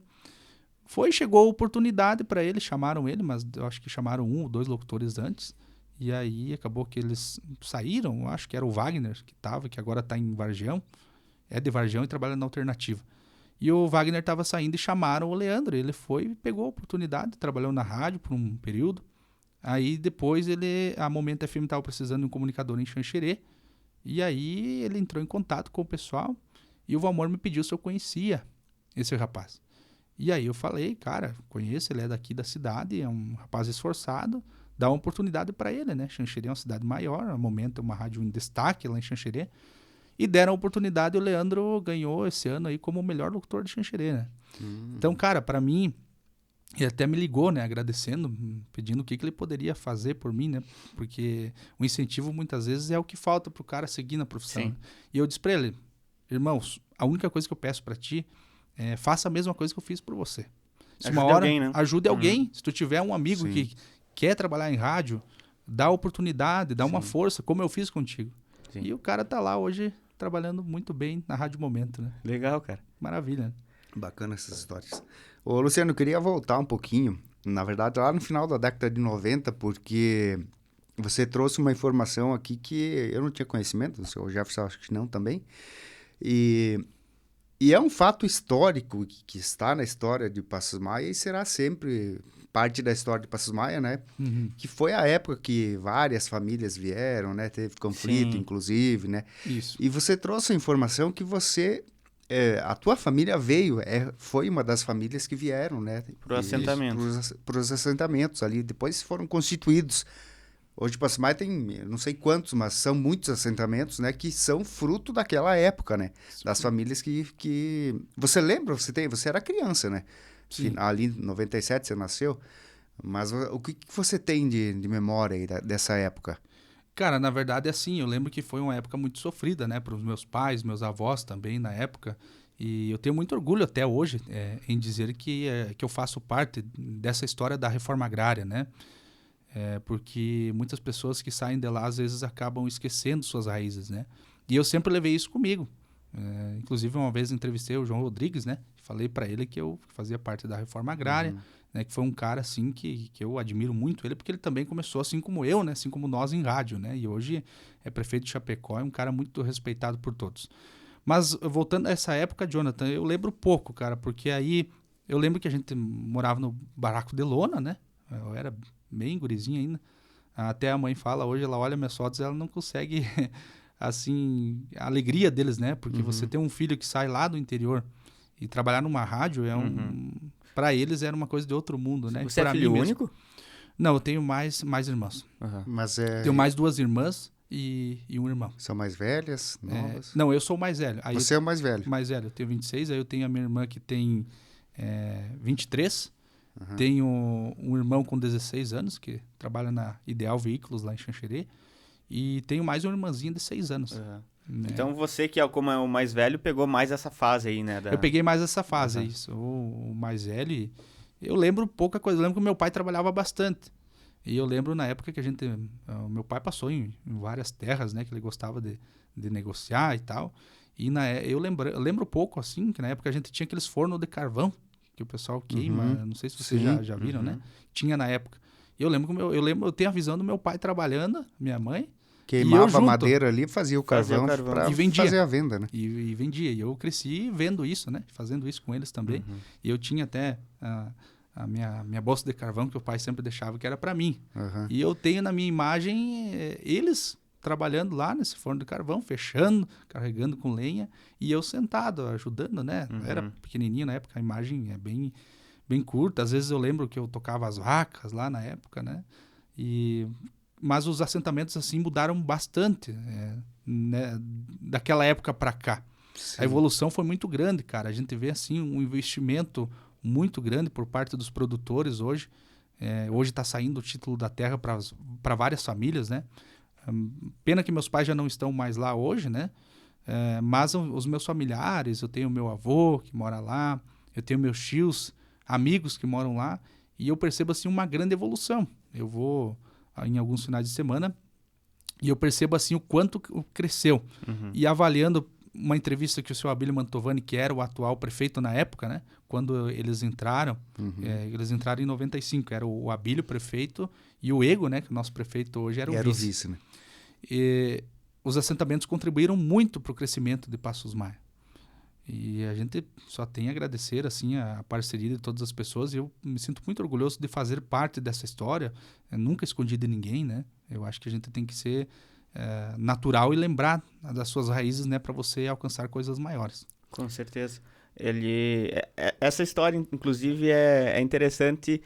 Chegou a oportunidade para ele, chamaram ele, mas eu acho que chamaram 1 ou 2 locutores antes. E aí acabou que eles saíram, eu acho que era o Wagner que agora está em Vargião, é de Vargião e trabalha na Alternativa. E o Wagner estava saindo e chamaram o Leandro. Ele foi e pegou a oportunidade, trabalhou na rádio por um período. Aí depois a Momento FM estava precisando de um comunicador em Xanxerê. E aí ele entrou em contato com o pessoal e o Valmor me pediu se eu conhecia esse rapaz. E aí eu falei, cara, conheço, ele é daqui da cidade, é um rapaz esforçado, dá uma oportunidade para ele, né? Xanxerê é uma cidade maior, no momento é uma rádio em destaque lá em Xanxerê. E deram a oportunidade, o Leandro ganhou esse ano aí como o melhor locutor de Xanxerê, né? Então, cara, para mim, ele até me ligou, né, agradecendo, pedindo o que ele poderia fazer por mim, né? Porque o incentivo muitas vezes é o que falta pro cara seguir na profissão. Né? E eu disse para ele, irmãos, a única coisa que eu peço para ti é faça a mesma coisa que eu fiz por você. Se uma hora alguém, né? Ajude alguém. Se tu tiver um amigo que quer trabalhar em rádio, dá oportunidade, dá uma força, como eu fiz contigo. Sim. E o cara tá lá hoje trabalhando muito bem na Rádio Momento, né? Legal, cara. Maravilha. Bacana essas histórias. Ô, Luciano, eu queria voltar um pouquinho, na verdade, lá no final da década de 90, porque você trouxe uma informação aqui que eu não tinha conhecimento, o senhor Jefferson acho que não também, e é um fato histórico que está na história de Passos Maia e será sempre parte da história de Passos Maia, né? Que foi a época que várias famílias vieram, né? Teve conflito, inclusive, né? Isso. E você trouxe a informação que você... a tua família foi uma das famílias que vieram, né? Para os assentamentos ali. Depois foram constituídos. Hoje, Passos Maia tem, não sei quantos, mas são muitos assentamentos, né? Que são fruto daquela época, né? Sim. Das famílias que... Você lembra? Você era criança, né? Sim. Ali em 97 você nasceu. Mas o que você tem de memória aí dessa época? Cara, na verdade, assim, eu lembro que foi uma época muito sofrida, né? Para os meus pais, meus avós também, na época. E eu tenho muito orgulho até hoje em dizer que eu faço parte dessa história da reforma agrária, né? Porque muitas pessoas que saem de lá, às vezes, acabam esquecendo suas raízes, né? E eu sempre levei isso comigo. Inclusive, uma vez entrevistei o João Rodrigues, né? Falei para ele que eu fazia parte da reforma agrária, né? Que foi um cara, assim, que eu admiro muito ele, porque ele também começou assim como eu, né? Assim como nós em rádio, né? E hoje é prefeito de Chapecó, é um cara muito respeitado por todos. Mas voltando a essa época, Jonathan, eu lembro pouco, cara, porque aí eu lembro que a gente morava no barraco de lona, né? Eu era bem gurizinho ainda. Até a mãe fala, hoje ela olha minhas fotos e ela não consegue, assim, a alegria deles, né? Porque você tem um filho que sai lá do interior e trabalhar numa rádio é para eles era uma coisa de outro mundo, né? Você é filho único? Não, eu tenho mais irmãos. Mas Tenho mais 2 irmãs e um irmão. são mais velhas, novas? Não, eu sou o mais velho. Aí Você é o mais velho. mais velho, eu tenho 26, aí eu tenho a minha irmã que tem 23, tenho um irmão com 16 anos, que trabalha na Ideal Veículos, lá em Xanxerê, e tenho mais uma irmãzinha de 6 anos. Né? Então você, que como é o mais velho, pegou mais essa fase aí, né? Eu peguei mais essa fase aí, sou o mais velho e eu lembro pouca coisa, eu lembro que meu pai trabalhava bastante. E eu lembro na época que o meu pai passou em várias terras, né, que ele gostava de negociar e tal. E eu lembro pouco, assim, que na época a gente tinha aqueles fornos de carvão, que o pessoal queima, não sei se vocês já viram, né? Tinha na época. E eu lembro eu tenho a visão do meu pai trabalhando, minha mãe. Queimava a madeira ali, fazia o carvão para fazer a venda, né? E vendia. E eu cresci vendo isso, né? Fazendo isso com eles também. E eu tinha até a minha bolsa de carvão que o pai sempre deixava, que era para mim. E eu tenho na minha imagem eles trabalhando lá nesse forno de carvão, fechando, carregando com lenha, e eu sentado, ajudando, né? Era pequenininho na época, a imagem é bem curta. Às vezes eu lembro que eu tocava as vacas lá na época, né? Mas os assentamentos, assim, mudaram bastante, né? Daquela época para cá. Sim. A evolução foi muito grande, cara. A gente vê, assim, um investimento muito grande por parte dos produtores hoje. Hoje está saindo o título da terra para várias famílias, né? Pena que meus pais já não estão mais lá hoje, né? Mas os meus familiares, eu tenho meu avô que mora lá, eu tenho meus tios, amigos que moram lá, e eu percebo, assim, uma grande evolução. Eu vou em alguns finais de semana e eu percebo, assim, o quanto cresceu. E avaliando uma entrevista que o seu Abílio Mantovani, que era o atual prefeito na época, né? Quando eles entraram, eles entraram em 95, era o Abílio prefeito e o Ego, né? Que o nosso prefeito hoje era o vice. Né? E os assentamentos contribuíram muito para o crescimento de Passos Maia. E a gente só tem a agradecer, assim, a parceria de todas as pessoas, e eu me sinto muito orgulhoso de fazer parte dessa história. Eu nunca escondi de ninguém, né? Eu acho que a gente tem que ser natural e lembrar das suas raízes, né, para você alcançar coisas maiores. Com certeza. Essa história, inclusive, é interessante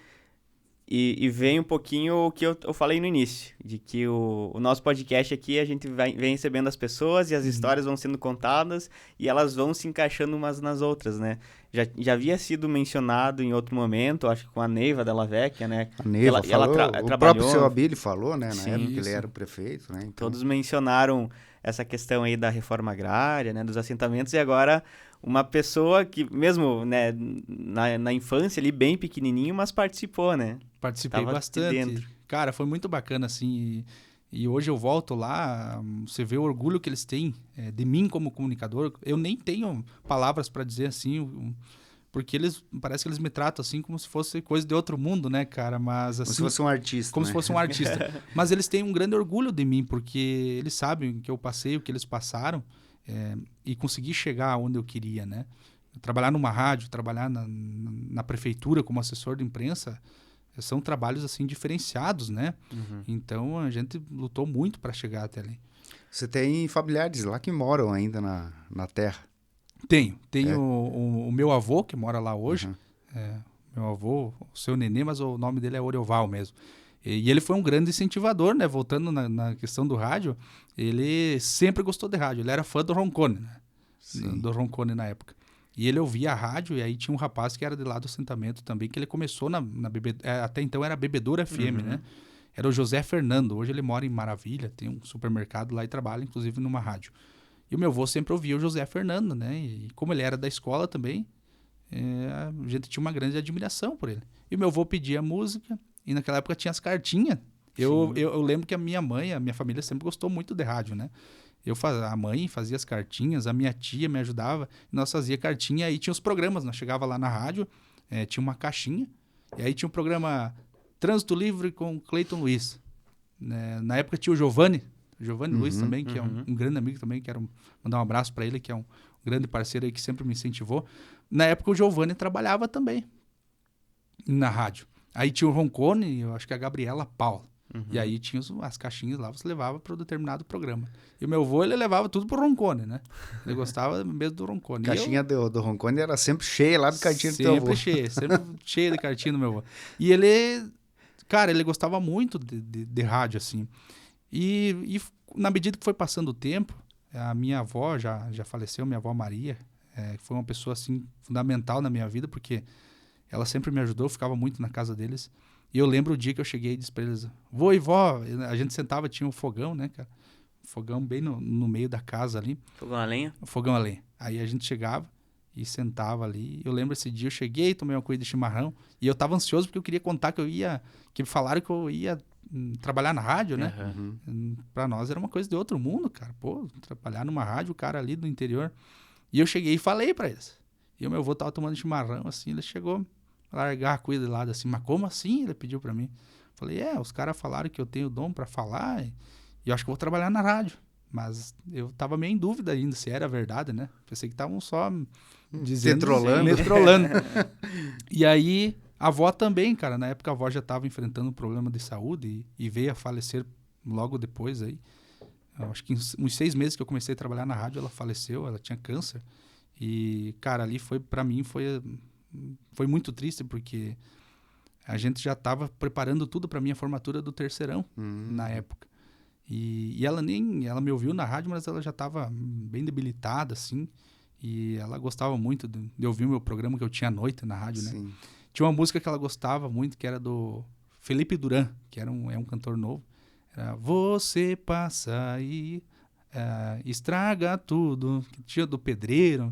e vem um pouquinho o que eu falei no início, de que o nosso podcast aqui, a gente vem recebendo as pessoas e as histórias vão sendo contadas e elas vão se encaixando umas nas outras, né? Já havia sido mencionado em outro momento, acho que com a Neiva Della Vecchia, né? A Neiva falou, o próprio seu Abílio falou, né? Na época que ele era o prefeito, né? Então... Todos mencionaram essa questão aí da reforma agrária, né? Dos assentamentos, e agora uma pessoa que, mesmo, né, na infância ali, bem pequenininho, mas participou, né? Participei bastante. Cara, foi muito bacana, assim. E hoje eu volto lá, você vê o orgulho que eles têm de mim como comunicador. Eu nem tenho palavras para dizer assim, porque parece que eles me tratam assim como se fosse coisa de outro mundo, né, cara? Mas assim, como se fosse um artista. Como né? se fosse um artista. Mas eles têm um grande orgulho de mim, porque eles sabem que eu passei, o que eles passaram, e consegui chegar onde eu queria, né? Trabalhar numa rádio, trabalhar na prefeitura como assessor de imprensa, são trabalhos, assim, diferenciados, né? Então, a gente lutou muito para chegar até ali. Você tem familiares lá que moram ainda na terra? Tenho o meu avô, que mora lá hoje. Meu avô, o seu Nenê, mas o nome dele é Orioval mesmo. E ele foi um grande incentivador, né? Voltando na questão do rádio, ele sempre gostou de rádio. Ele era fã do Roncone, né? Do Roncone na época. E ele ouvia a rádio, e aí tinha um rapaz que era de lá do assentamento também, que ele começou até então era Bebedouro FM, né? Era o José Fernando. Hoje ele mora em Maravilha, tem um supermercado lá e trabalha, inclusive, numa rádio. E o meu avô sempre ouvia o José Fernando, né? E como ele era da escola também, a gente tinha uma grande admiração por ele. E o meu avô pedia música, e naquela época tinha as cartinhas. Eu lembro que a minha mãe, a minha família sempre gostou muito de rádio, né? A mãe fazia as cartinhas, a minha tia me ajudava, e nós fazia cartinha, e tinha os programas, nós chegava lá na rádio, tinha uma caixinha, e aí tinha um programa Trânsito Livre com Cleiton Luiz. Na época tinha o Giovanni Luiz também, que é um grande amigo também, quero mandar um abraço para ele, que é grande parceiro aí que sempre me incentivou. Na época o Giovanni trabalhava também na rádio. Aí tinha o Roncone, eu acho que a Gabriela Paula. E aí tinha as caixinhas lá, você levava para o determinado programa. E o meu avô, ele levava tudo pro Roncone, né? Ele gostava mesmo do Roncone. A caixinha do Roncone era sempre cheia lá do cartinho do teu avô. Sempre cheia de cartinha do meu avô. E ele, cara, ele gostava muito de rádio, assim. E na medida que foi passando o tempo, a minha avó já faleceu, minha avó Maria, foi uma pessoa, assim, fundamental na minha vida, porque ela sempre me ajudou, ficava muito na casa deles. E eu lembro o dia que eu cheguei e disse pra eles, vô e vó, a gente sentava, tinha um fogão, né, cara? Um fogão bem no meio da casa ali. Fogão a lenha? Fogão a lenha. Aí a gente chegava e sentava ali. Eu lembro esse dia, eu cheguei, tomei uma coisa de chimarrão, e eu tava ansioso porque eu queria contar que falaram que eu ia trabalhar na rádio, né? Pra nós era uma coisa de outro mundo, cara. Pô, trabalhar numa rádio, o cara ali do interior. E eu cheguei e falei pra eles. E o meu avô tava tomando chimarrão, assim, ele chegou largar a coisa de lado assim, mas como assim? Ele pediu pra mim. Falei, os caras falaram que eu tenho dom pra falar e eu acho que vou trabalhar na rádio. Mas eu tava meio em dúvida ainda se era verdade, né? Pensei que estavam só dizendo, me trolando. E aí, a avó também, cara, na época a avó já tava enfrentando um problema de saúde e veio a falecer logo depois aí. Eu acho que uns 6 meses que eu comecei a trabalhar na rádio, ela faleceu, ela tinha câncer. E, cara, ali pra mim foi muito triste, porque a gente já estava preparando tudo para minha formatura do terceirão na época. E ela me ouviu na rádio, mas ela já estava bem debilitada, assim. E ela gostava muito de ouvir o meu programa que eu tinha à noite na rádio, né? Sim. Tinha uma música que ela gostava muito, que era do Felipe Duran, que é um cantor novo. Era Você Passa aí, estraga tudo. Que tinha do pedreiro,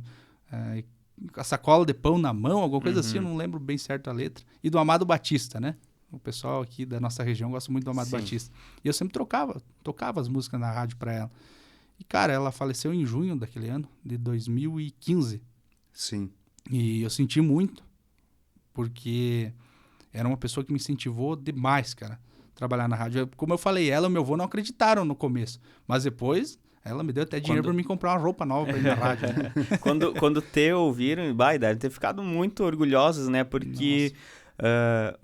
a sacola de pão na mão, alguma coisa assim, eu não lembro bem certo a letra. E do Amado Batista, né? O pessoal aqui da nossa região gosta muito do Amado Batista. E eu sempre tocava as músicas na rádio pra ela. E, cara, ela faleceu em junho daquele ano, de 2015. Sim. E eu senti muito, porque era uma pessoa que me incentivou demais, cara, trabalhar na rádio. Como eu falei, ela e meu avô não acreditaram no começo, mas depois ela me deu até dinheiro pra me comprar uma roupa nova pra ir na rádio. Né? Quando ouviram, devem ter ficado muito orgulhosos, né? Porque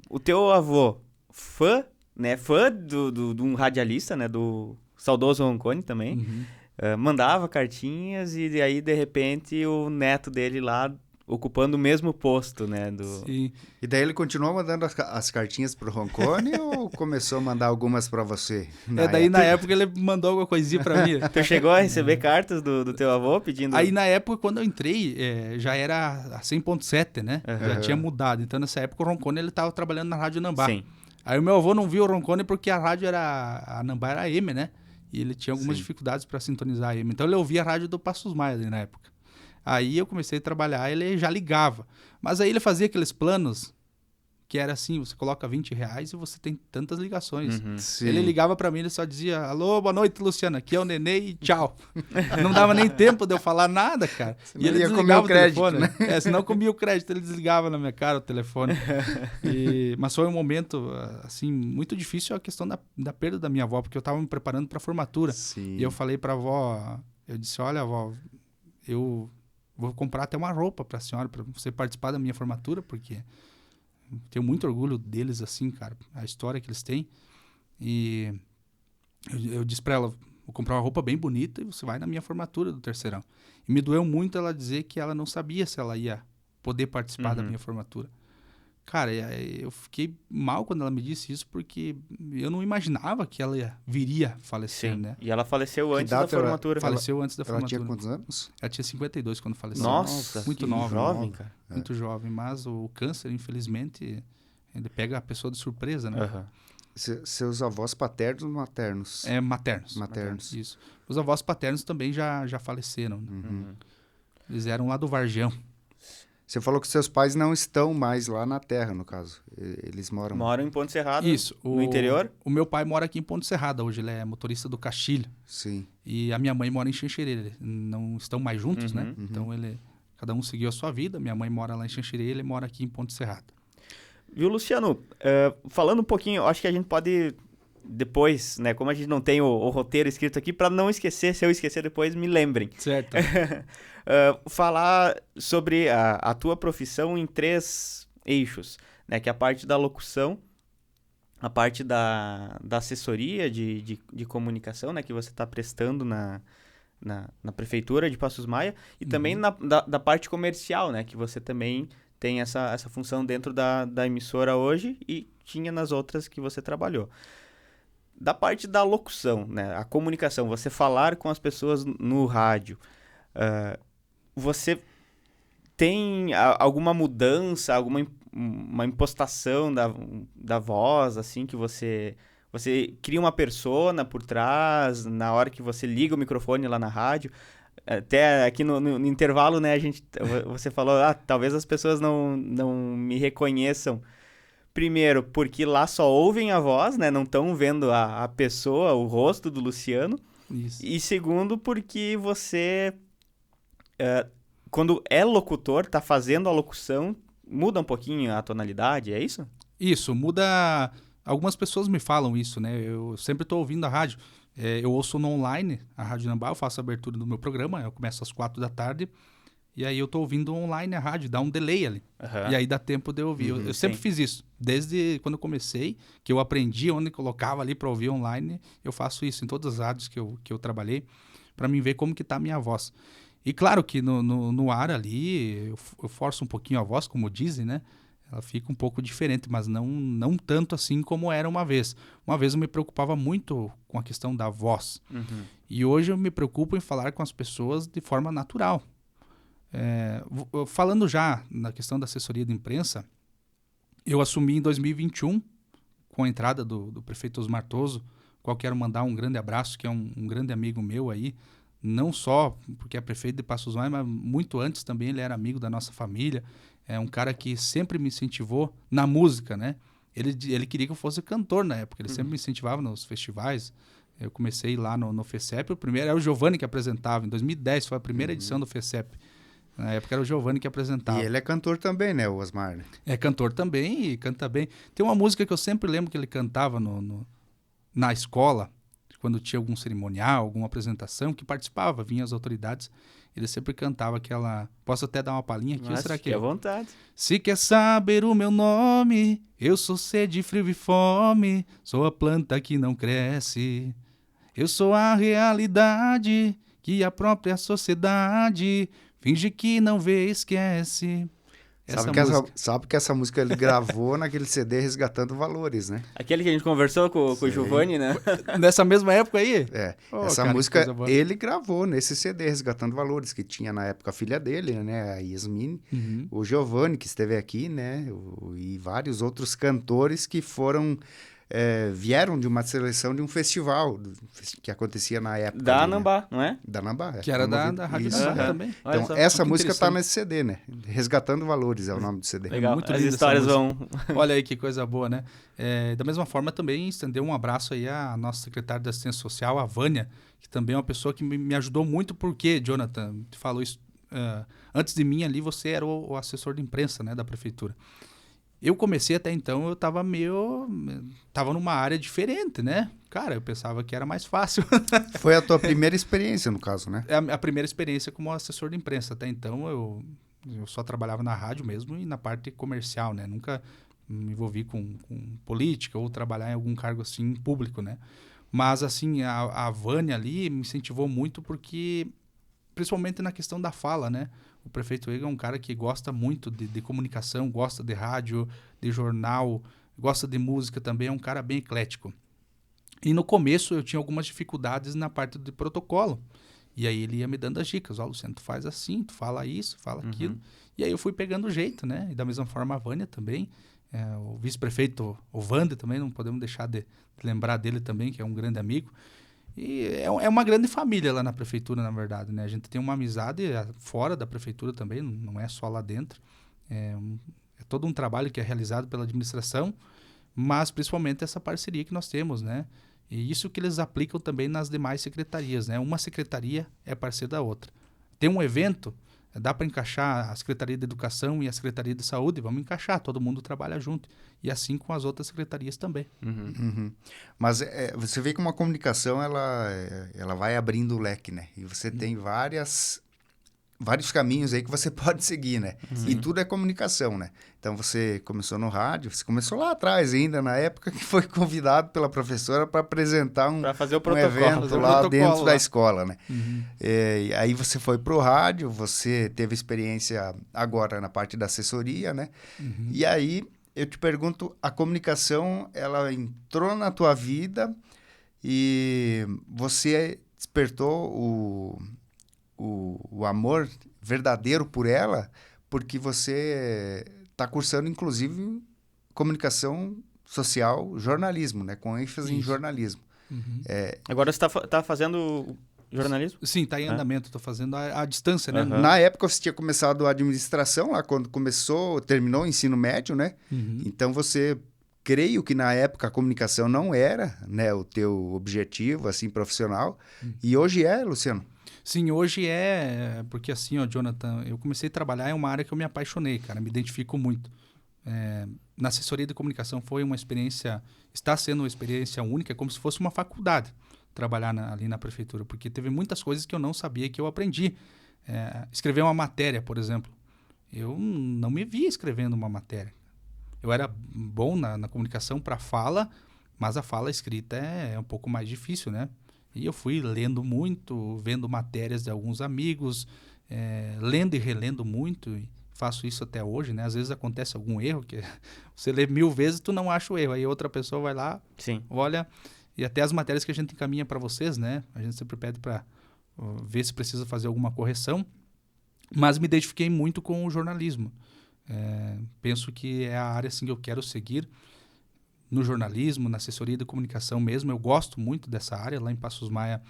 o teu avô, fã de um radialista, né? Do saudoso Roncone também, mandava cartinhas e aí, de repente, o neto dele lá ocupando o mesmo posto, né? Sim. E daí ele continuou mandando as cartinhas pro Roncone ou começou a mandar algumas para você? Na época ele mandou alguma coisinha pra mim. Tu chegou a receber cartas do teu avô pedindo... Aí na época, quando eu entrei, já era a 100.7, né? Já tinha mudado. Então nessa época o Roncone ele tava trabalhando na Rádio Nambá. Sim. Aí o meu avô não viu o Roncone porque a rádio a Nambá era AM, né? E ele tinha algumas dificuldades para sintonizar a AM. Então ele ouvia a rádio do Passos Maia ali na época. Aí eu comecei a trabalhar, ele já ligava. Mas aí ele fazia aqueles planos que era assim, você coloca R$20 e você tem tantas ligações. Ele ligava pra mim, ele só dizia, alô, boa noite, Luciana, aqui é o Nenê e tchau. Não dava nem tempo de eu falar nada, cara. Senão e ele ia desligava comer o crédito, telefone. né? Senão comia o crédito, ele desligava na minha cara o telefone. Mas foi um momento, assim, muito difícil a questão da perda da minha avó, porque eu tava me preparando pra formatura. Sim. E eu falei pra avó, eu disse, olha, avó, eu vou comprar até uma roupa pra senhora, pra você participar da minha formatura, porque tenho muito orgulho deles, assim, cara, a história que eles têm. E eu disse pra ela, vou comprar uma roupa bem bonita e você vai na minha formatura do terceirão. E me doeu muito ela dizer que ela não sabia se ela ia poder participar da minha formatura. Cara, eu fiquei mal quando ela me disse isso, porque eu não imaginava que ela viria falecer, né? E ela faleceu antes da formatura. Faleceu antes da formatura. Ela tinha quantos anos? Ela tinha 52 quando faleceu. Nossa, muito que nova. jovem, cara. Muito jovem, mas o câncer, infelizmente, ele pega a pessoa de surpresa, né? Seus avós paternos ou maternos? Maternos. Maternos. Isso. Os avós paternos também já faleceram. Né? Eles eram lá do Varjão. Você falou que seus pais não estão mais lá na terra, no caso. Eles moram... Moram em Ponte Serrada, Isso, no interior? O meu pai mora aqui em Ponte Serrada. Hoje ele é motorista do Castilho. Sim. E a minha mãe mora em Xanxerê. Eles não estão mais juntos, né? Então, cada um seguiu a sua vida. Minha mãe mora lá em Xanxerê, ele mora aqui em Ponte Serrada. Viu, Luciano? Falando um pouquinho, eu acho que a gente pode depois, né? Como a gente não tem o roteiro escrito aqui, para não esquecer, se eu esquecer depois, me lembrem. Certo. Falar sobre a tua profissão em 3 eixos, né? Que é a parte da locução, a parte da assessoria de comunicação, né? Que você está prestando na Prefeitura de Passos Maia, e também da parte comercial, né? Que você também tem essa função dentro da emissora hoje e tinha nas outras que você trabalhou. Da parte da locução, né? A comunicação, você falar com as pessoas no rádio, você tem alguma mudança, uma impostação da voz, assim, que você cria uma persona por trás, na hora que você liga o microfone lá na rádio? Até aqui no intervalo, né, você falou, talvez as pessoas não me reconheçam. Primeiro, porque lá só ouvem a voz, né, não estão vendo a pessoa, o rosto do Luciano. Isso. E segundo, porque você, quando é locutor, tá fazendo a locução, muda um pouquinho a tonalidade, é isso? Isso, muda... Algumas pessoas me falam isso, né? Eu sempre estou ouvindo a rádio. Eu ouço no online, a Rádio Nambá, eu faço a abertura do meu programa, eu começo às 4 da tarde, e aí eu estou ouvindo online a rádio, dá um delay ali. Uhum. E aí dá tempo de eu ouvir. Eu sempre fiz isso. Desde quando eu comecei, que eu aprendi onde colocava ali para ouvir online, eu faço isso em todas as rádios que eu trabalhei, para mim ver como que tá a minha voz. E claro que no ar ali, eu forço um pouquinho a voz, como dizem, né? Ela fica um pouco diferente, mas não tanto assim como era uma vez. Uma vez eu me preocupava muito com a questão da voz. Uhum. E hoje eu me preocupo em falar com as pessoas de forma natural. Falando já na questão da assessoria de imprensa, eu assumi em 2021, com a entrada do prefeito Osmar Toso, qual quero mandar um grande abraço, que é um grande amigo meu aí, não só porque é prefeito de Passos Maia, mas muito antes também ele era amigo da nossa família. É um cara que sempre me incentivou na música, né? Ele queria que eu fosse cantor na época, ele sempre me incentivava nos festivais. Eu comecei lá no FECEP, o primeiro era o Giovanni que apresentava, em 2010 foi a primeira edição do FECEP. Na época era o Giovanni que apresentava. E ele é cantor também, né, o Osmar? Né? É cantor também e canta bem. Tem uma música que eu sempre lembro que ele cantava na escola, quando tinha algum cerimonial, alguma apresentação, que participava, vinha as autoridades, ele sempre cantava aquela... Posso até dar uma palhinha aqui? Mas Será que fique à vontade. Se quer saber o meu nome, eu sou sede, frio e fome, sou a planta que não cresce. Eu sou a realidade que a própria sociedade finge que não vê e esquece. Sabe que essa música ele gravou naquele CD Resgatando Valores, né? Aquele que a gente conversou com o Giovanni, né? Nessa mesma época aí? Essa cara, música ele gravou nesse CD Resgatando Valores, que tinha na época a filha dele, né? A Yasmin, o Giovanni, que esteve aqui, né? E vários outros cantores que vieram de uma seleção de um festival que acontecia na época. Da ali, Nambá, né? não é? Da Nambá. Que era da Rádio Nambá também. Então, essa música tá nesse CD, né? Resgatando Valores é o nome do CD. Legal, muito as linda histórias essa vão... Olha aí que coisa boa, né? Da mesma forma, também estender um abraço aí à nossa secretária de Assistência Social, a Vânia, que também é uma pessoa que me ajudou muito, porque, Jonathan, te falou isso, antes de mim ali, você era o assessor de imprensa, né, da prefeitura. Eu comecei até então, eu tava numa área diferente, né? Cara, eu pensava que era mais fácil. Foi a tua primeira experiência, no caso, né? É a primeira experiência como assessor de imprensa. Até então, eu só trabalhava na rádio mesmo e na parte comercial, né? Nunca me envolvi com política ou trabalhar em algum cargo assim público, né? Mas, assim, a Vânia ali me incentivou muito porque, principalmente na questão da fala, né? O prefeito Ega é um cara que gosta muito de comunicação, gosta de rádio, de jornal, gosta de música também, é um cara bem eclético. E no começo eu tinha algumas dificuldades na parte de protocolo. E aí ele ia me dando as dicas. Ó, Luciano, tu faz assim, tu fala isso, fala aquilo. E aí eu fui pegando o jeito, né? E da mesma forma a Vânia também. O vice-prefeito, o Wander também, não podemos deixar de lembrar dele também, que é um grande amigo. E é uma grande família lá na prefeitura, na verdade, né? A gente tem uma amizade fora da prefeitura também, não é só lá dentro. É todo um trabalho que é realizado pela administração, mas principalmente essa parceria que nós temos, né? E isso que eles aplicam também nas demais secretarias, né? Uma secretaria é parceira da outra. Tem um evento, Dá para encaixar a Secretaria de Educação e a Secretaria de Saúde, vamos encaixar, todo mundo trabalha junto. E assim com as outras secretarias também. Mas você vê que uma comunicação, ela vai abrindo o leque, né? E você tem vários caminhos aí que você pode seguir, né? E tudo é comunicação, né? Então, você começou no rádio, você começou lá atrás ainda, na época que foi convidado pela professora para apresentar para fazer o um protocolo, evento lá dentro lá da escola, né? E aí você foi pro rádio, você teve experiência agora na parte da assessoria, né? E aí, eu te pergunto, a comunicação, ela entrou na tua vida e você despertou o amor verdadeiro por ela, porque você está cursando, inclusive, comunicação social, jornalismo, né? Com ênfase em jornalismo. Agora você tá fazendo jornalismo? Sim, está em andamento, estou fazendo à distância, né? Na época, você tinha começado a administração, lá quando terminou o ensino médio, né? Então, você... Creio que na época a comunicação não era, né, o teu objetivo, assim, profissional. E hoje é, Luciano? Sim, hoje porque assim, ó, Jonathan, eu comecei a trabalhar em uma área que eu me apaixonei, cara, me identifico muito. Na assessoria de comunicação foi uma experiência, está sendo uma experiência única, como se fosse uma faculdade, trabalhar ali na prefeitura, porque teve muitas coisas que eu não sabia que eu aprendi. Escrever uma matéria, por exemplo. Eu não me via escrevendo uma matéria. Eu era bom na comunicação para fala, mas a fala escrita é um pouco mais difícil, né? E eu fui lendo muito, vendo matérias de alguns amigos, lendo e relendo muito, e faço isso até hoje, né? Às vezes acontece algum erro, que você lê 1000 vezes tu não acha o erro, aí outra pessoa vai lá, olha, e até as matérias que a gente encaminha para vocês, né? A gente sempre pede para ver se precisa fazer alguma correção, mas me identifiquei muito com o jornalismo. Penso que é a área assim, que eu quero seguir, no jornalismo, na assessoria de comunicação mesmo. Eu gosto muito dessa área. Lá em Passos Maia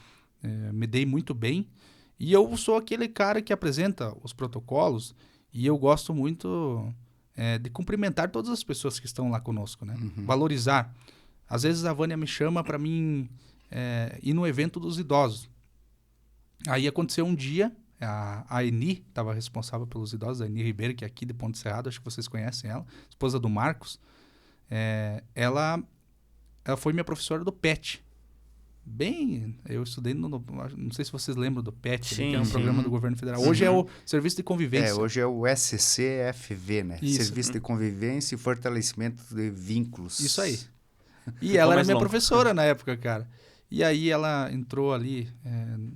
me dei muito bem. E eu sou aquele cara que apresenta os protocolos e eu gosto muito de cumprimentar todas as pessoas que estão lá conosco, né? Valorizar. Às vezes a Vânia me chama para mim ir no evento dos idosos. Aí aconteceu um dia, a Eni estava responsável pelos idosos, a Eni Ribeiro, que é aqui de Ponte Serrada, acho que vocês conhecem ela, esposa do Marcos. Ela foi minha professora do PET. Eu estudei não sei se vocês lembram do PET, que é um programa do governo federal. Hoje é o Serviço de Convivência. Hoje é o SCFV, né? Isso. Serviço de Convivência e Fortalecimento de Vínculos. Isso aí. E ela era minha professora na época, cara. E aí ela entrou ali,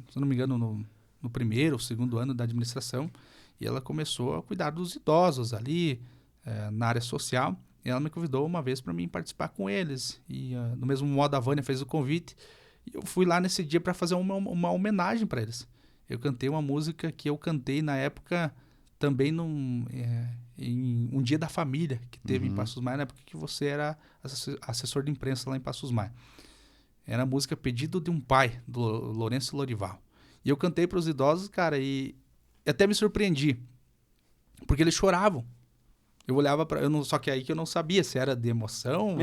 se não me engano, no primeiro ou segundo ano da administração, e ela começou a cuidar dos idosos ali, na área social. E ela me convidou uma vez para mim participar com eles. E do mesmo modo a Vânia fez o convite. E eu fui lá nesse dia para fazer uma homenagem para eles. Eu cantei uma música que eu cantei na época também em um dia da família que teve em Passos Maia, na época que você era assessor de imprensa lá em Passos Maia. Era a música Pedido de um Pai, do Lourenço Lorival. E eu cantei para os idosos, cara, e até me surpreendi. Porque eles choravam. Eu olhava só que aí que eu não sabia se era de emoção,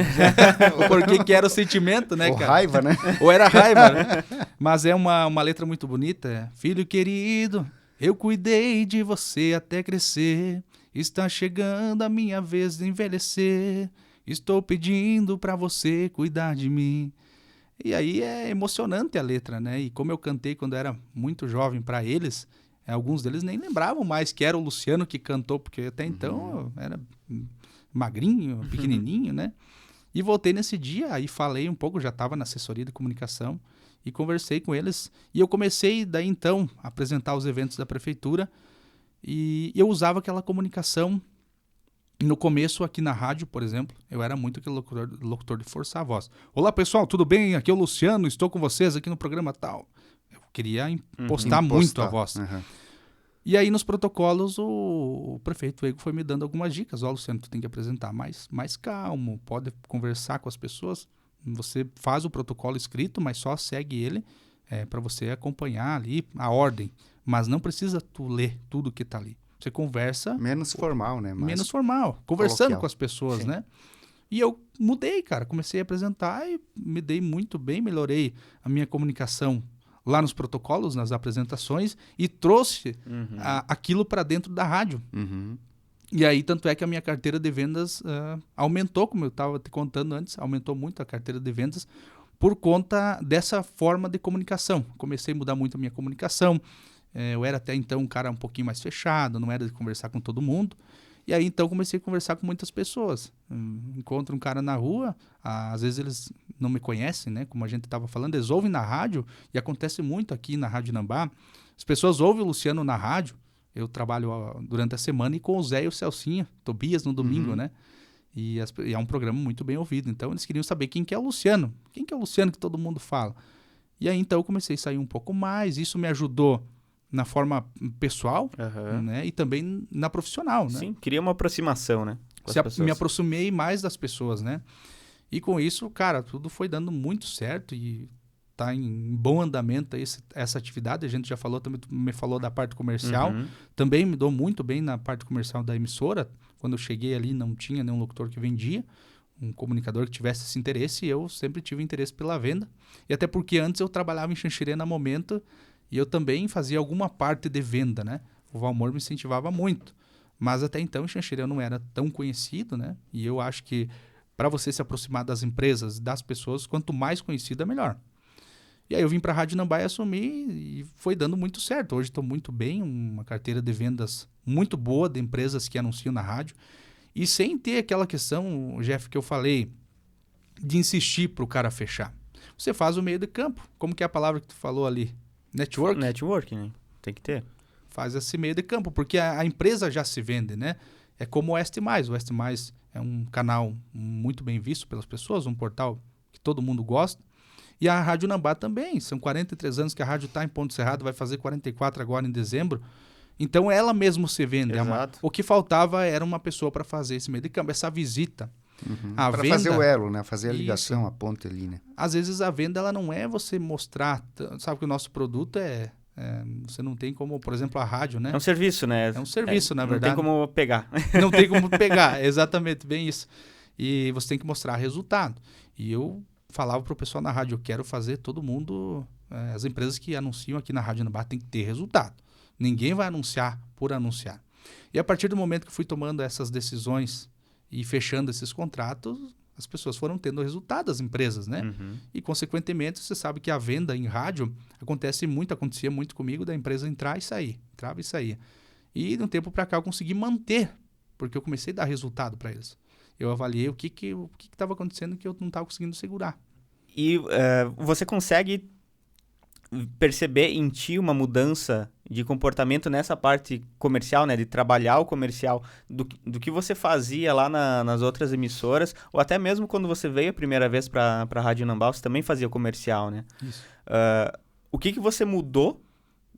ou por que era o sentimento, né, ou cara? Raiva, né? Ou era raiva, né? Mas é uma letra muito bonita. Filho querido, eu cuidei de você até crescer. Está chegando a minha vez de envelhecer. Estou pedindo pra você cuidar de mim. E aí é emocionante a letra, né? E como eu cantei quando era muito jovem pra eles... Alguns deles nem lembravam mais que era o Luciano que cantou, porque até então eu era magrinho, pequenininho, né? E voltei nesse dia, aí falei um pouco, já estava na assessoria de comunicação e conversei com eles. E eu comecei daí então a apresentar os eventos da prefeitura e eu usava aquela comunicação. No começo aqui na rádio, por exemplo, eu era muito aquele locutor de forçar a voz. Olá pessoal, tudo bem? Aqui é o Luciano, estou com vocês aqui no programa tal. Queria impostar muito a voz. E aí, nos protocolos, o prefeito foi me dando algumas dicas. Luciano, tu tem que apresentar mais calmo, pode conversar com as pessoas. Você faz o protocolo escrito, mas só segue ele para você acompanhar ali a ordem. Mas não precisa tu ler tudo que está ali. Você conversa... Menos formal, né? Menos formal. Conversando coloquial com as pessoas, Sim. né? E eu mudei, cara. Comecei a apresentar e me dei muito bem. Melhorei a minha comunicação lá nos protocolos, nas apresentações, e trouxe Uhum. aquilo para dentro da rádio. Uhum. E aí, tanto é que a minha carteira de vendas aumentou, como eu estava te contando antes, aumentou muito a carteira de vendas por conta dessa forma de comunicação. Comecei a mudar muito a minha comunicação. Eu era até então um cara um pouquinho mais fechado, não era de conversar com todo mundo. E aí, então, comecei a conversar com muitas pessoas. Encontro um cara na rua, às vezes eles não me conhecem, né? Como a gente estava falando, eles ouvem na rádio, e acontece muito aqui na Rádio Nambá. As pessoas ouvem o Luciano na rádio. Eu trabalho durante a semana e com o Zé e o Celcinha, Tobias no domingo, né? E é um programa muito bem ouvido. Então, eles queriam saber quem que é o Luciano. Quem que é o Luciano que todo mundo fala? E aí, então, eu comecei a sair um pouco mais. Isso me ajudou na forma pessoal, né? E também na profissional, né? Sim, cria uma aproximação, né? Com as pessoas. Me aproximei mais das pessoas, né? E com isso, cara, tudo foi dando muito certo e tá em bom andamento essa atividade. A gente já falou, também me falou da parte comercial. Uhum. Também me dou muito bem na parte comercial da emissora. Quando eu cheguei ali, não tinha nenhum locutor que vendia, um comunicador que tivesse esse interesse, e eu sempre tive interesse pela venda. E até porque antes eu trabalhava em Xanxerê na Momento, e eu também fazia alguma parte de venda, né? O Valmor me incentivava muito. Mas até então, em Xanxerê eu não era tão conhecido, né? E eu acho que para você se aproximar das empresas, das pessoas, quanto mais conhecido é melhor. E aí eu vim para a Rádio Nambá e assumi, e foi dando muito certo. Hoje estou muito bem, uma carteira de vendas muito boa de empresas que anunciam na rádio. E sem ter aquela questão, Jeff, que eu falei, de insistir para o cara fechar. Você faz o meio de campo. Como que é a palavra que tu falou ali? Network? Networking, né? Tem que ter. Faz esse meio de campo, porque a empresa já se vende, né? É como o Oeste Mais. O Oeste Mais é um canal muito bem visto pelas pessoas, um portal que todo mundo gosta. E a Rádio Nambá também. São 43 anos que a rádio está em Ponto Cerrado, vai fazer 44 agora em dezembro. Então ela mesmo se vende. Exato. O que faltava era uma pessoa para fazer esse meio de campo, essa visita. A Para venda, fazer o elo, né? Fazer a Isso. ligação, a ponte ali, né? Às vezes a venda ela não é você mostrar, sabe que o nosso produto você não tem como, por exemplo, a rádio, né? É um serviço, né? É um serviço, na verdade. Não tem como pegar. Não tem como pegar, exatamente, bem isso. E você tem que mostrar resultado. E eu falava pro pessoal na rádio, eu quero fazer todo mundo, as empresas que anunciam aqui na Rádio Nambá tem que ter resultado. Ninguém vai anunciar por anunciar. E a partir do momento que fui tomando essas decisões e fechando esses contratos, as pessoas foram tendo resultado, as empresas, né? Uhum. E, consequentemente, você sabe que a venda em rádio acontecia muito comigo da empresa entrar e sair, entrava e saía. E, de um tempo para cá, eu consegui manter, porque eu comecei a dar resultado para eles. Eu avaliei o que estava acontecendo que eu não estava conseguindo segurar. E você consegue perceber em ti uma mudança de comportamento nessa parte comercial, né? De trabalhar o comercial, do que você fazia lá nas outras emissoras, ou até mesmo quando você veio a primeira vez para a Rádio Nambá, você também fazia comercial, né? Isso. O que você mudou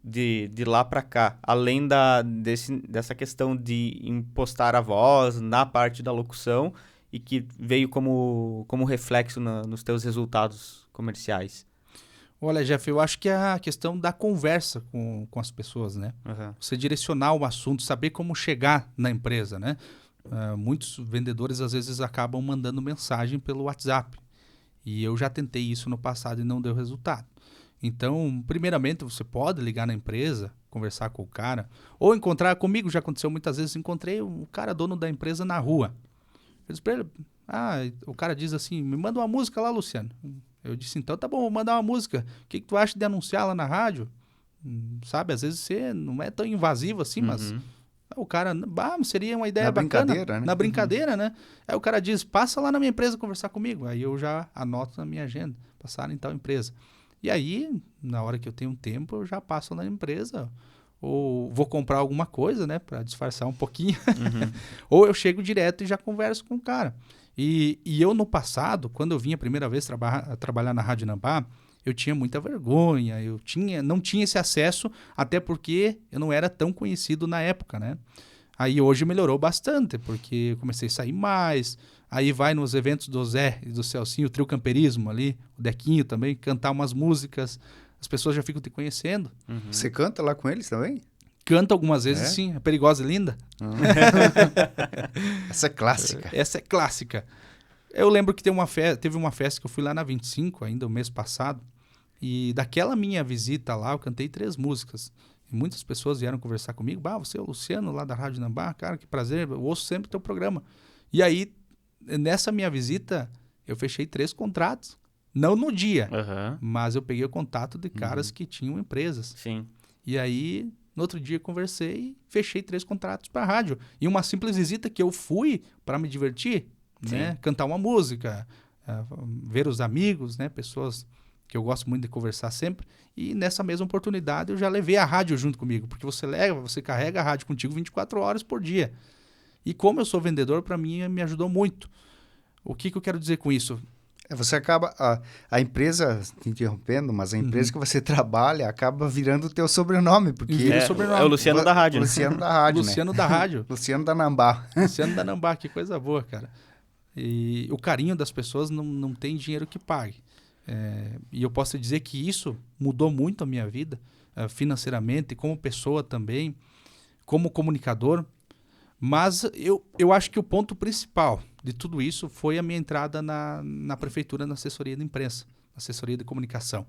de lá para cá, além dessa questão de impostar a voz na parte da locução e que veio como reflexo nos teus resultados comerciais? Olha, Jeff, eu acho que é a questão da conversa com as pessoas, né? Uhum. Você direcionar o assunto, saber como chegar na empresa, né? Muitos vendedores, às vezes, acabam mandando mensagem pelo WhatsApp. E eu já tentei isso no passado e não deu resultado. Então, primeiramente, você pode ligar na empresa, conversar com o cara, ou encontrar comigo, já aconteceu muitas vezes, encontrei um cara dono da empresa na rua. Eu disse pra ele, o cara diz assim, me manda uma música lá, Luciano. Eu disse, então tá bom, vou mandar uma música. O que tu acha de anunciar lá na rádio? Sabe, às vezes você não é tão invasivo assim, mas o cara, seria uma ideia bacana. Brincadeira, né? Na brincadeira, né? Aí o cara diz, passa lá na minha empresa conversar comigo. Aí eu já anoto na minha agenda, passar em tal empresa. E aí, na hora que eu tenho um tempo, eu já passo na empresa. Ou vou comprar alguma coisa, né? Pra disfarçar um pouquinho. Ou eu chego direto e já converso com o cara. E eu, no passado, quando eu vinha a primeira vez trabalhar na Rádio Nambá, eu tinha muita vergonha, não tinha esse acesso, até porque eu não era tão conhecido na época, né? Aí hoje melhorou bastante, porque eu comecei a sair mais, aí vai nos eventos do Zé e do Celcinho, o Trio Camperismo ali, o Dequinho também, cantar umas músicas, as pessoas já ficam te conhecendo. Você canta lá com eles também? Canta algumas vezes, sim, é Perigosa e Linda. Essa é clássica. Essa é clássica. Eu lembro que teve uma festa que eu fui lá na 25, ainda o mês passado, E daquela minha visita lá, eu cantei 3 músicas. E muitas pessoas vieram conversar comigo. Você é o Luciano lá da Rádio Nambá? Cara, que prazer, eu ouço sempre teu programa. E aí, nessa minha visita, eu fechei 3 contratos. Não no dia, mas eu peguei o contato de caras que tinham empresas. Sim. E aí, no outro dia, eu conversei e fechei 3 contratos para a rádio. E uma simples visita que eu fui para me divertir, né? Cantar uma música, ver os amigos, né? Pessoas que eu gosto muito de conversar sempre. E nessa mesma oportunidade, eu já levei a rádio junto comigo. Porque você carrega a rádio contigo 24 horas por dia. E como eu sou vendedor, para mim, me ajudou muito. O que eu quero dizer com isso? Você acaba, a empresa, te interrompendo, mas a empresa que você trabalha acaba virando o teu sobrenome, porque é o Luciano da rádio, né? Luciano da rádio, Luciano da rádio. Luciano da Nambá. Luciano da Nambá, que coisa boa, cara. E o carinho das pessoas não tem dinheiro que pague. E eu posso dizer que isso mudou muito a minha vida, financeiramente, como pessoa também, como comunicador. Mas eu acho que o ponto principal de tudo isso foi a minha entrada na prefeitura, na assessoria de imprensa, na assessoria de comunicação.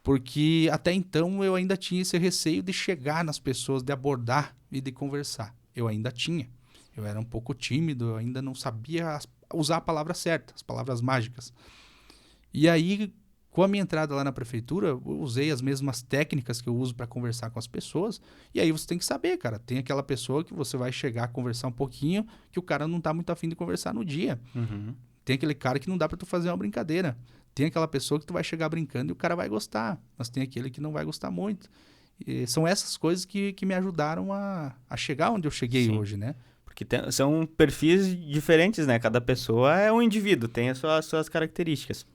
Porque até então eu ainda tinha esse receio de chegar nas pessoas, de abordar e de conversar. Eu ainda tinha. Eu era um pouco tímido, eu ainda não sabia usar a palavra certa, as palavras mágicas. E aí, com a minha entrada lá na prefeitura, eu usei as mesmas técnicas que eu uso para conversar com as pessoas. E aí você tem que saber, cara. Tem aquela pessoa que você vai chegar a conversar um pouquinho, que o cara não tá muito afim de conversar no dia. Tem aquele cara que não dá para tu fazer uma brincadeira. Tem aquela pessoa que tu vai chegar brincando e o cara vai gostar. Mas tem aquele que não vai gostar muito. E são essas coisas que me ajudaram a chegar onde eu cheguei hoje, né? Porque são perfis diferentes, né? Cada pessoa é um indivíduo, tem as suas características.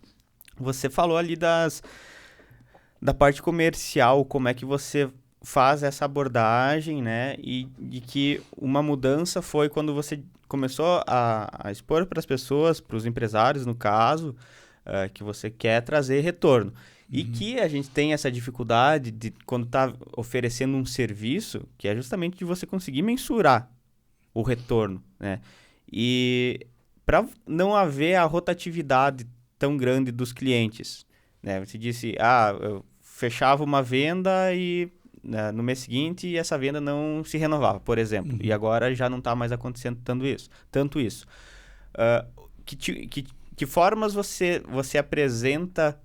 Você falou ali da parte comercial, como é que você faz essa abordagem, né? E de que uma mudança foi quando você começou a expor para as pessoas, para os empresários, no caso, que você quer trazer retorno. E que a gente tem essa dificuldade de, quando está oferecendo um serviço, que é justamente de você conseguir mensurar o retorno, né? E para não haver a rotatividade tão grande dos clientes, né? Você disse, eu fechava uma venda e no mês seguinte essa venda não se renovava, por exemplo, e agora já não está mais acontecendo tanto isso. Que formas você apresenta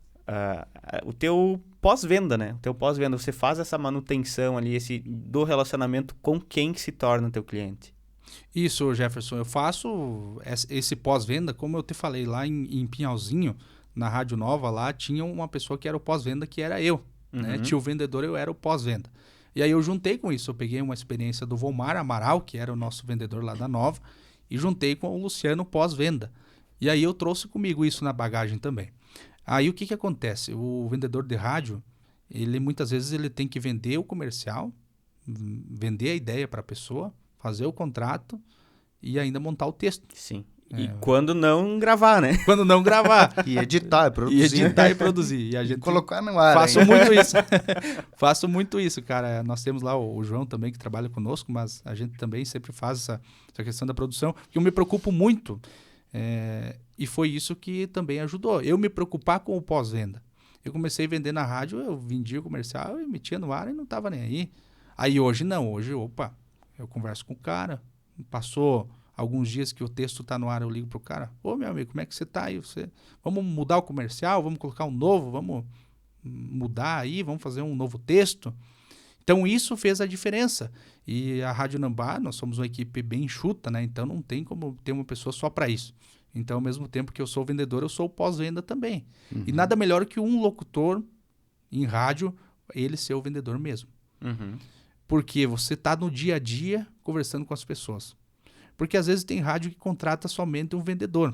o teu pós-venda, né? O teu pós-venda, você faz essa manutenção ali, do relacionamento com quem se torna teu cliente? Isso, Jefferson, eu faço esse pós-venda, como eu te falei, lá em Pinhalzinho, na Rádio Nova, lá tinha uma pessoa que era o pós-venda, que era eu, né? Tinha o vendedor, eu era o pós-venda. E aí eu juntei com isso, eu peguei uma experiência do Volmar Amaral, que era o nosso vendedor lá da Nova, e juntei com o Luciano pós-venda. E aí eu trouxe comigo isso na bagagem também. Aí o que acontece? O vendedor de rádio, muitas vezes ele tem que vender o comercial, vender a ideia para a pessoa, fazer o contrato e ainda montar o texto. Sim. E quando não gravar, né? Quando não gravar. E editar e produzir. E a gente colocar no ar. Faço muito isso. Faço muito isso, cara. Nós temos lá o João também que trabalha conosco, mas a gente também sempre faz essa questão da produção, porque eu me preocupo muito. E foi isso que também ajudou. Eu me preocupar com o pós-venda. Eu comecei a vender na rádio, eu vendia o comercial e metia no ar e não estava nem aí. Aí hoje não. Hoje, eu converso com o cara, passou alguns dias que o texto está no ar, eu ligo pro cara, meu amigo, como é que você tá aí? Vamos mudar o comercial, vamos colocar um novo, vamos mudar aí, vamos fazer um novo texto. Então isso fez a diferença. E a Rádio Nambá, nós somos uma equipe bem enxuta, né? Então não tem como ter uma pessoa só para isso. Então ao mesmo tempo que eu sou vendedor, eu sou o pós-venda também. E nada melhor que um locutor em rádio, ele ser o vendedor mesmo. Porque você está no dia a dia conversando com as pessoas. Porque às vezes tem rádio que contrata somente um vendedor.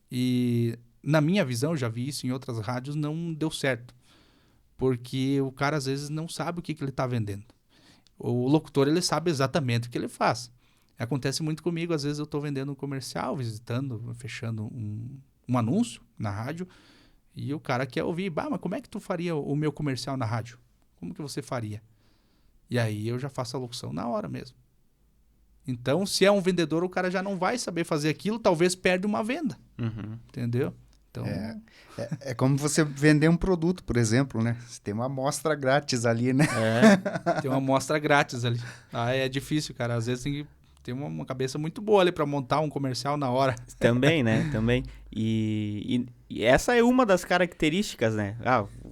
E na minha visão, já vi isso em outras rádios, não deu certo. Porque o cara às vezes não sabe o que ele está vendendo. O locutor, ele sabe exatamente o que ele faz. Acontece muito comigo, às vezes eu estou vendendo um comercial, visitando, fechando um anúncio na rádio, e o cara quer ouvir, mas como é que tu faria o meu comercial na rádio? Como que você faria? E aí eu já faço a locução na hora mesmo. Então, se é um vendedor, o cara já não vai saber fazer aquilo, talvez perde uma venda. Entendeu? Então, É como você vender um produto, por exemplo, né? Você tem uma amostra grátis ali, né? tem uma amostra grátis ali. Aí é difícil, cara. Às vezes tem que ter uma cabeça muito boa ali para montar um comercial na hora. Também, né? Também. E essa é uma das características, né?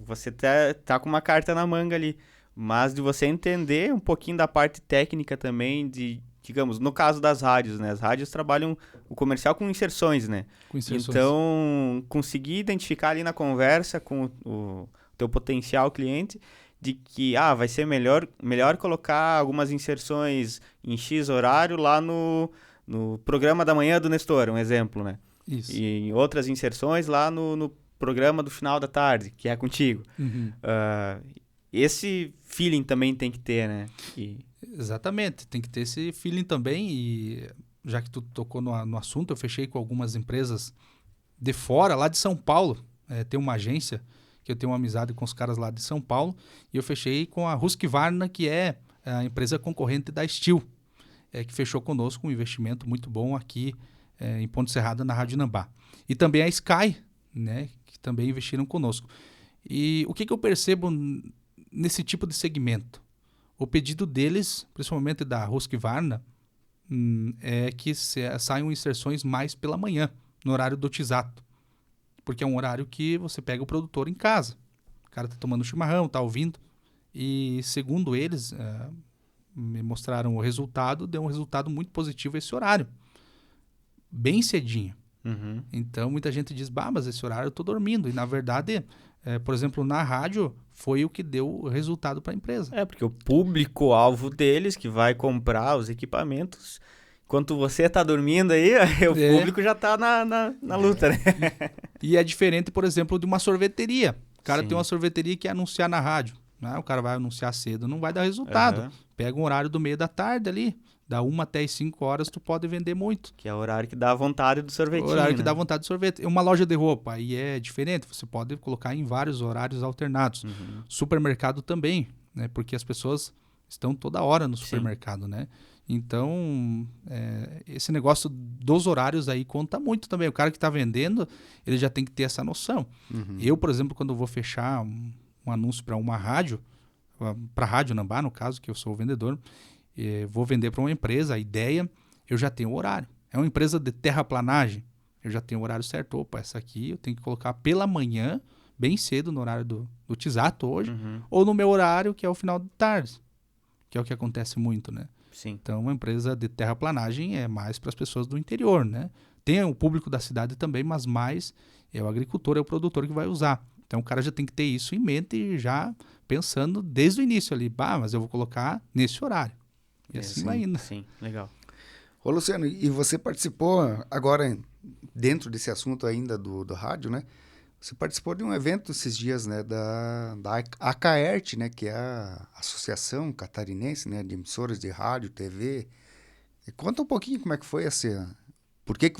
Você tá com uma carta na manga ali, mas de você entender um pouquinho da parte técnica também, digamos, no caso das rádios, né? As rádios trabalham o comercial com inserções, né? Com inserções. Então, conseguir identificar ali na conversa com o teu potencial cliente de que vai ser melhor colocar algumas inserções em X horário lá no programa da manhã do Nestor, um exemplo, né? Isso. E em outras inserções lá no programa do final da tarde, que é contigo. Uhum. Esse feeling também tem que ter, né? Exatamente, tem que ter esse feeling também. E já que tu tocou no assunto, eu fechei com algumas empresas de fora, lá de São Paulo. Tem uma agência que eu tenho uma amizade com os caras lá de São Paulo, e eu fechei com a Husqvarna, que é a empresa concorrente da Steel, que fechou conosco um investimento muito bom aqui em Ponte Serrada, na Rádio Nambá. E também a Sky, né, que também investiram conosco. E o que eu percebo nesse tipo de segmento? O pedido deles, principalmente da Husqvarna, é que saiam inserções mais pela manhã, no horário do Tisato. Porque é um horário que você pega o produtor em casa. O cara tá tomando chimarrão, tá ouvindo. E segundo eles, me mostraram o resultado, deu um resultado muito positivo esse horário. Bem cedinho. Uhum. Então muita gente diz, mas esse horário eu tô dormindo. E na verdade, por exemplo, na rádio, foi o que deu o resultado para a empresa. Porque o público-alvo deles, que vai comprar os equipamentos, enquanto você tá dormindo aí, o público já tá na luta, né? E é diferente, por exemplo, de uma sorveteria. O cara Sim. tem uma sorveteria que quer anunciar na rádio. Né? O cara vai anunciar cedo, não vai dar resultado. Uhum. Pega um horário do meio da tarde ali, da 1 até as 5 horas, tu pode vender muito. Que é o horário que dá vontade do sorvetinho, O horário que né? dá vontade de sorvete. Uma loja de roupa, aí é diferente. Você pode colocar em vários horários alternados. Uhum. Supermercado também, né? Porque as pessoas estão toda hora no supermercado, Sim. né? Então, esse negócio dos horários aí conta muito também. O cara que está vendendo, ele já tem que ter essa noção. Uhum. Eu, por exemplo, quando vou fechar um anúncio para uma rádio, para a Rádio Nambá, no caso, que eu sou o vendedor, vou vender para uma empresa, a ideia, eu já tenho o horário. É uma empresa de terraplanagem, eu já tenho o horário certo. Opa, essa aqui eu tenho que colocar pela manhã, bem cedo, no horário do Tisato hoje, ou no meu horário, que é o final de tarde, que é o que acontece muito, né? Sim. Então, uma empresa de terraplanagem é mais para as pessoas do interior, né? Tem o público da cidade também, mas mais é o agricultor, é o produtor que vai usar. Então, o cara já tem que ter isso em mente e já pensando desde o início ali, mas eu vou colocar nesse horário. E assim vai indo. Sim, legal. Ô, Luciano, e você participou agora, dentro desse assunto ainda do rádio, né? Você participou de um evento esses dias, né, da ACAERT, né, que é a Associação Catarinense, né, de Emissoras de Rádio, TV. E conta um pouquinho como é que foi essa... Por que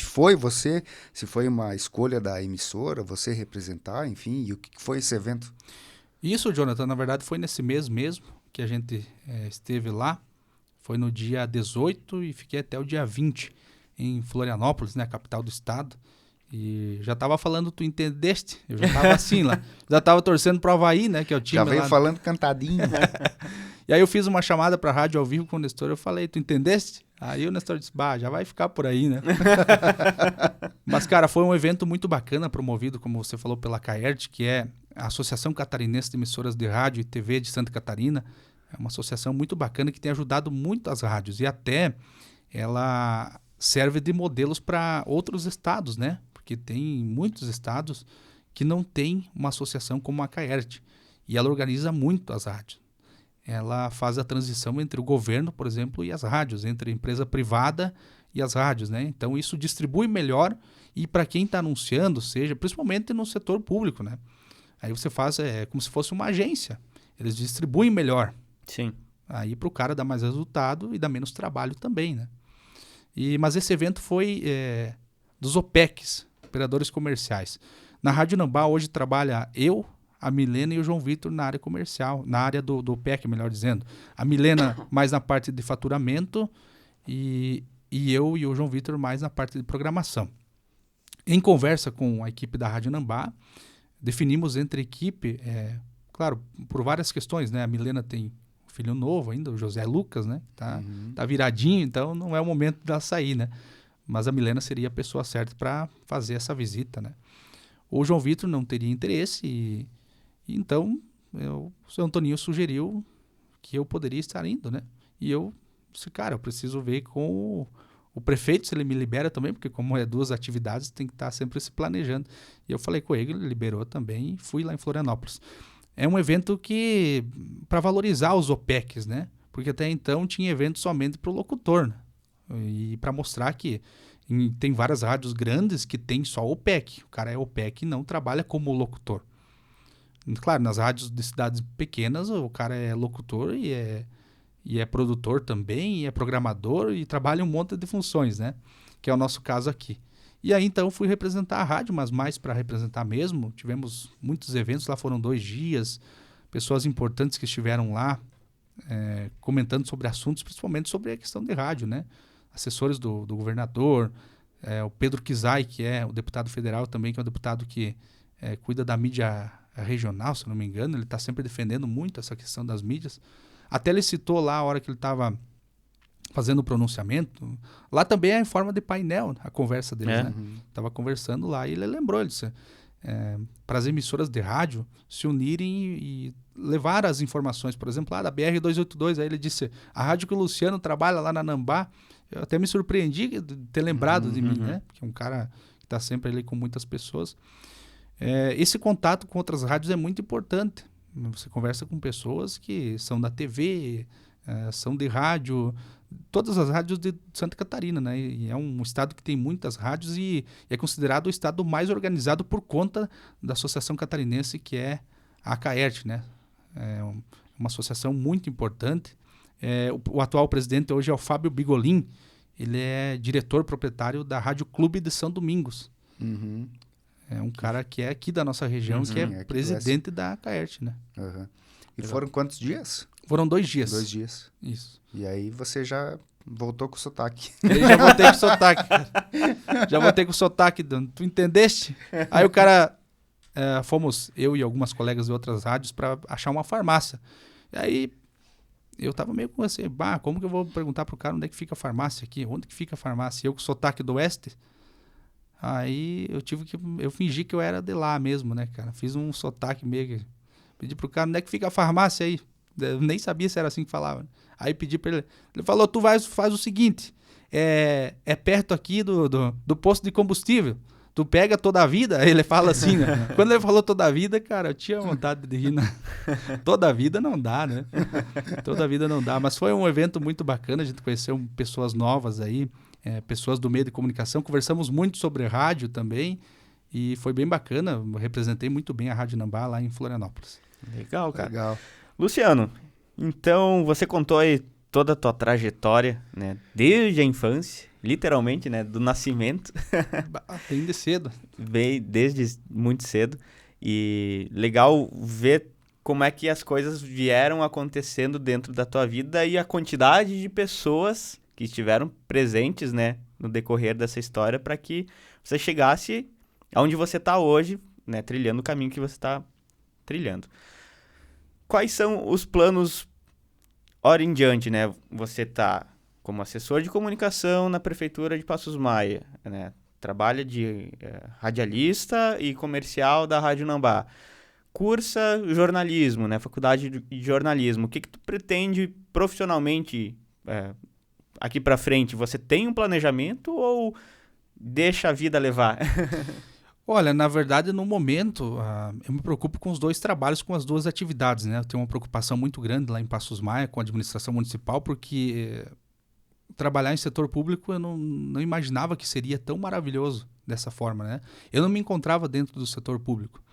foi você, se foi uma escolha da emissora, você representar, enfim, e o que foi esse evento? Isso, Jonathan, na verdade foi nesse mês mesmo que a gente esteve lá. Foi no dia 18 e fiquei até o dia 20 em Florianópolis, né, capital do estado. E já tava falando, tu entendeste? Eu já tava assim lá. Já tava torcendo pro Avaí, né? Que é o time já veio lá. Falando cantadinho. E aí eu fiz uma chamada pra rádio ao vivo com o Nestor. Eu falei, tu entendeste? Aí o Nestor disse, já vai ficar por aí, né? Mas, cara, foi um evento muito bacana, promovido, como você falou, pela CAERT, que é a Associação Catarinense de Emissoras de Rádio e TV de Santa Catarina. É uma associação muito bacana que tem ajudado muito as rádios. E até ela serve de modelos para outros estados, né? Porque tem muitos estados que não tem uma associação como a CAERT. E ela organiza muito as rádios. Ela faz a transição entre o governo, por exemplo, e as rádios, entre a empresa privada e as rádios, né? Então isso distribui melhor e para quem está anunciando, seja principalmente no setor público, né? Aí você faz como se fosse uma agência. Eles distribuem melhor. Sim. Aí para o cara dar mais resultado e dar menos trabalho também, né? Mas esse evento foi dos OPECs, operadores comerciais. Na Rádio Nambá hoje trabalha eu, a Milena e o João Vitor na área comercial, na área do OPEC, melhor dizendo. A Milena mais na parte de faturamento e eu e o João Vitor mais na parte de programação. Em conversa com a equipe da Rádio Nambá, definimos entre a equipe, claro, por várias questões, né? A Milena tem um filho novo ainda, o José Lucas, né? Tá viradinho, então não é o momento dela sair, né? Mas a Milena seria a pessoa certa para fazer essa visita, né? O João Vitor não teria interesse e então o seu Antoninho sugeriu que eu poderia estar indo, né? E eu disse, cara, eu preciso ver com o prefeito se ele me libera também, porque como é 2 atividades, tem que estar sempre se planejando. E eu falei com ele, ele liberou também e fui lá em Florianópolis. É um evento que, para valorizar os OPECs, né? Porque até então tinha evento somente para o locutor, né? E para mostrar que tem várias rádios grandes que tem só OPEC. O cara é OPEC e não trabalha como locutor. Claro, nas rádios de cidades pequenas, o cara é locutor e é produtor também, e é programador e trabalha um monte de funções, né? Que é o nosso caso aqui. E aí, então, fui representar a rádio, mas mais para representar mesmo. Tivemos muitos eventos, lá foram 2 dias, pessoas importantes que estiveram lá comentando sobre assuntos, principalmente sobre a questão de rádio, né? Assessores do governador, o Pedro Kizai, que é o deputado federal também, que é um deputado que cuida da mídia regional, se não me engano, ele está sempre defendendo muito essa questão das mídias. Até ele citou lá a hora que ele estava fazendo o pronunciamento. Lá também é em forma de painel, a conversa deles, né? Tava conversando lá e ele lembrou, ele disse, para as emissoras de rádio se unirem e levar as informações, por exemplo, lá da BR-282, aí ele disse, a rádio que o Luciano trabalha lá na Nambá, eu até me surpreendi de ter lembrado de mim, né? Porque é um cara que está sempre ali com muitas pessoas. Esse contato com outras rádios é muito importante. Você conversa com pessoas que são da TV, são de rádio, todas as rádios de Santa Catarina, né? E é um estado que tem muitas rádios e é considerado o estado mais organizado por conta da Associação Catarinense, que é a ACAERT, né? É uma associação muito importante. O atual presidente hoje é o Fábio Bigolin, ele é diretor proprietário da Rádio Clube de São Domingos. É um cara que é aqui da nossa região, que é presidente da ACAERT, né? E foram quantos dias? Foram 2 dias. 2 dias. Isso. E aí você já voltou com o sotaque. Eu já voltei com o sotaque. Já voltei com o sotaque. Tu entendeste? Aí o cara... fomos, eu e algumas colegas de outras rádios, para achar uma farmácia. E aí eu tava meio com assim, como que eu vou perguntar pro cara onde é que fica a farmácia aqui? Onde que fica a farmácia? Eu com o sotaque do oeste... Aí eu fingi que eu era de lá mesmo, né, cara? Fiz um sotaque meio que... Pedi pro cara, onde é que fica a farmácia aí? Eu nem sabia se era assim que falava. Aí pedi pra ele, ele falou, tu faz o seguinte, é perto aqui do posto de combustível, tu pega toda a vida, ele fala assim, né? Quando ele falou toda a vida, cara, eu tinha vontade de rir, né? Toda a vida não dá, né? Toda a vida não dá, mas foi um evento muito bacana, a gente conheceu pessoas novas aí, pessoas do meio de comunicação, conversamos muito sobre rádio também e foi bem bacana, eu representei muito bem a Rádio Nambá lá em Florianópolis. Legal, cara. Legal. Luciano, então você contou aí toda a tua trajetória, né, desde a infância, literalmente, né, do nascimento. Bem de cedo. Bem, desde muito cedo, e legal ver como é que as coisas vieram acontecendo dentro da tua vida e a quantidade de pessoas que estiveram presentes, né, no decorrer dessa história para que você chegasse aonde você está hoje, né, trilhando o caminho que você está trilhando. Quais são os planos hora em diante, né? Você está como assessor de comunicação na Prefeitura de Passos Maia, né? Trabalha de radialista e comercial da Rádio Nambá. Cursa jornalismo, né? Faculdade de jornalismo. O que tu pretende profissionalmente aqui para frente? Você tem um planejamento ou deixa a vida levar? Olha, na verdade, no momento, eu me preocupo com os 2 trabalhos, com as 2 atividades, né? Eu tenho uma preocupação muito grande lá em Passos Maia com a administração municipal, porque trabalhar em setor público eu não imaginava que seria tão maravilhoso dessa forma, né? Eu não me encontrava dentro do setor público.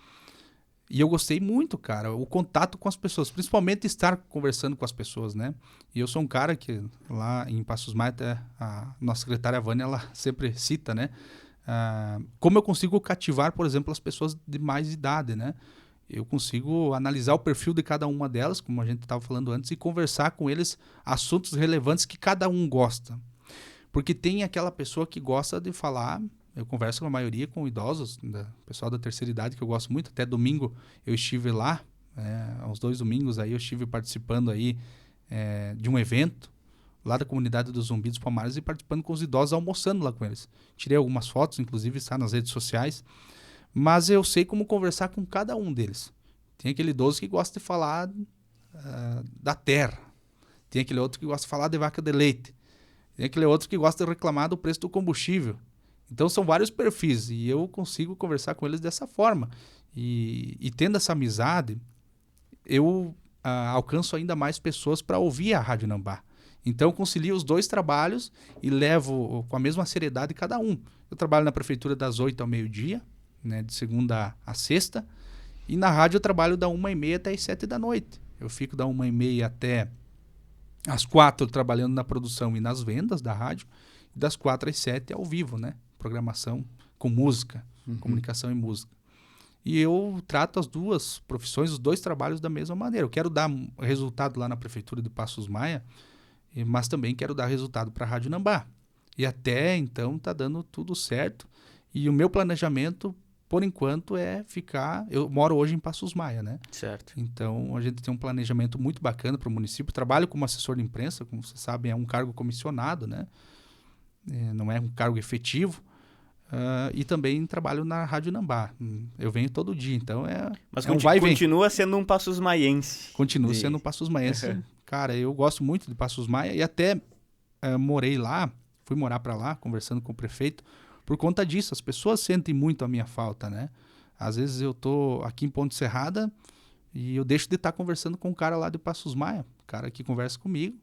E eu gostei muito, cara, o contato com as pessoas, principalmente estar conversando com as pessoas, né? E eu sou um cara que lá em Passos Maia, até a nossa secretária Vânia, ela sempre cita, né? Como eu consigo cativar, por exemplo, as pessoas de mais idade, né? Eu consigo analisar o perfil de cada uma delas, como a gente estava falando antes, e conversar com eles assuntos relevantes que cada um gosta. Porque tem aquela pessoa que gosta de falar Eu converso com a maioria, com idosos, pessoal da terceira idade, que eu gosto muito. Até domingo eu estive lá, há uns 2 domingos aí eu estive participando aí de um evento lá da comunidade do Zumbi dos Palmares e participando com os idosos, almoçando lá com eles. Tirei algumas fotos, inclusive está nas redes sociais, mas eu sei como conversar com cada um deles. Tem aquele idoso que gosta de falar da terra, tem aquele outro que gosta de falar de vaca de leite, tem aquele outro que gosta de reclamar do preço do combustível. Então são vários perfis e eu consigo conversar com eles dessa forma. E tendo essa amizade, eu alcanço ainda mais pessoas para ouvir a Rádio Nambá. Então, concilio os 2 trabalhos e levo com a mesma seriedade cada um. Eu trabalho na prefeitura das 8 ao meio-dia, né, de segunda a sexta, e na rádio eu trabalho da 1h30 até as 7 da noite. Eu fico da 1h30 até as 4 trabalhando na produção e nas vendas da rádio, e das 4 às 7 ao vivo, né? Programação com música, comunicação e música. E eu trato as 2 profissões, os 2 trabalhos da mesma maneira. Eu quero dar resultado lá na prefeitura de Passos Maia, mas também quero dar resultado para a Rádio Nambá. E até então está dando tudo certo. E o meu planejamento, por enquanto, é ficar... Eu moro hoje em Passos Maia, né? Certo. Então, a gente tem um planejamento muito bacana para o município. Trabalho como assessor de imprensa, como vocês sabem, é um cargo comissionado, né? Não é um cargo efetivo. E também trabalho na Rádio Nambá. Eu venho todo dia, então Mas um vai e vem. Continua sendo um Passos Maiense. Continua sendo um Passos Maiense. Cara, eu gosto muito de Passos Maia e até morei lá, fui morar para lá, conversando com o prefeito, por conta disso. As pessoas sentem muito a minha falta, né? Às vezes eu tô aqui em Ponte Serrada e eu deixo de estar conversando com um cara lá de Passos Maia, cara que conversa comigo.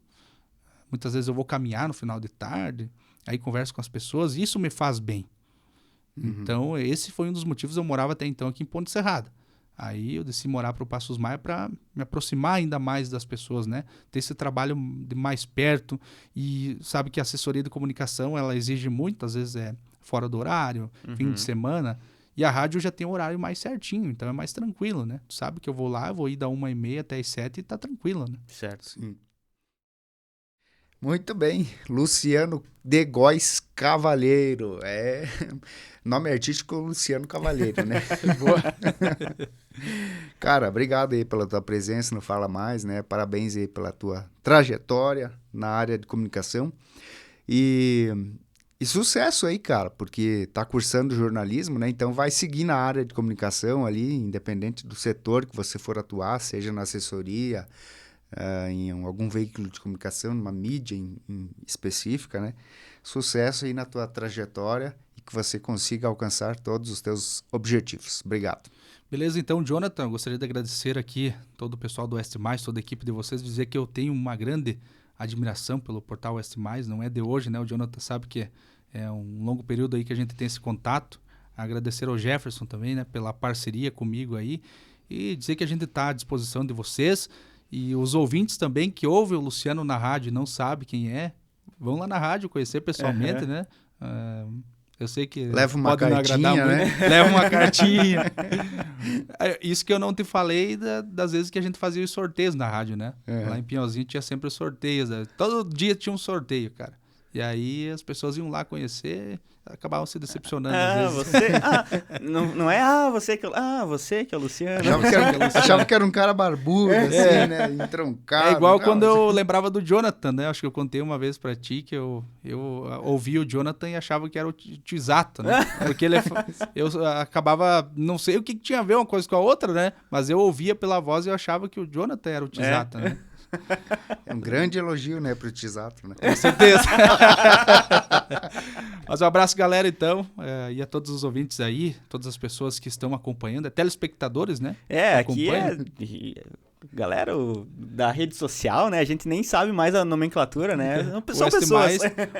Muitas vezes eu vou caminhar no final de tarde, aí converso com as pessoas e isso me faz bem. Então, esse foi um dos motivos. Eu morava até então aqui em Ponte Serrada. Aí eu decidi morar para o Passos Maia para me aproximar ainda mais das pessoas, né? Ter esse trabalho de mais perto. E sabe que a assessoria de comunicação, ela exige muito, às vezes é fora do horário, fim de semana. E a rádio já tem um horário mais certinho, então é mais tranquilo, né? Tu sabe que eu vou lá, eu vou ir da 1h30 até as 7 e tá tranquilo, né? Certo. Sim. Muito bem, Luciano de Góes Cavalheiro, nome artístico Luciano Cavalheiro, né? Boa. Cara, obrigado aí pela tua presença no Fala Mais, né? Parabéns aí pela tua trajetória na área de comunicação e sucesso aí, cara, porque tá cursando jornalismo, né? Então vai seguir na área de comunicação ali, independente do setor que você for atuar, seja na assessoria, em algum veículo de comunicação, numa mídia em específica, né? Sucesso aí na tua trajetória e que você consiga alcançar todos os teus objetivos. Obrigado. Beleza, então, Jonathan, gostaria de agradecer aqui todo o pessoal do Oeste Mais, toda a equipe de vocês, dizer que eu tenho uma grande admiração pelo portal Oeste Mais, não é de hoje, né? O Jonathan sabe que é um longo período aí que a gente tem esse contato. Agradecer ao Jefferson também, né, pela parceria comigo aí e dizer que a gente está à disposição de vocês. E os ouvintes também que ouvem o Luciano na rádio e não sabem quem é, vão lá na rádio conhecer pessoalmente, né? Eu sei que leva uma pode não agradar muito, né? Leva uma cartinha. Isso que eu não te falei das vezes que a gente fazia os sorteios na rádio, né? Lá em Pinhalzinho tinha sempre os sorteios. Todo dia tinha um sorteio, cara. E aí as pessoas iam lá conhecer, acabavam se decepcionando às vezes. Você que é o Luciano. Achava que era um cara barbudo, assim, né? Entroncado. É igual quando eu lembrava do Jonathan, né? Acho que eu contei uma vez pra ti que eu ouvia o Jonathan e achava que era o Tisato, né? Porque eu acabava, não sei o que tinha a ver uma coisa com a outra, né? Mas eu ouvia pela voz e eu achava que o Jonathan era o Tisato, né? É um grande elogio, né, pro Tisato, né? Com certeza. Mas um abraço, galera, então, e a todos os ouvintes aí, todas as pessoas que estão acompanhando, telespectadores, né? Aqui galera da rede social, né? A gente nem sabe mais a nomenclatura, né? São pessoas.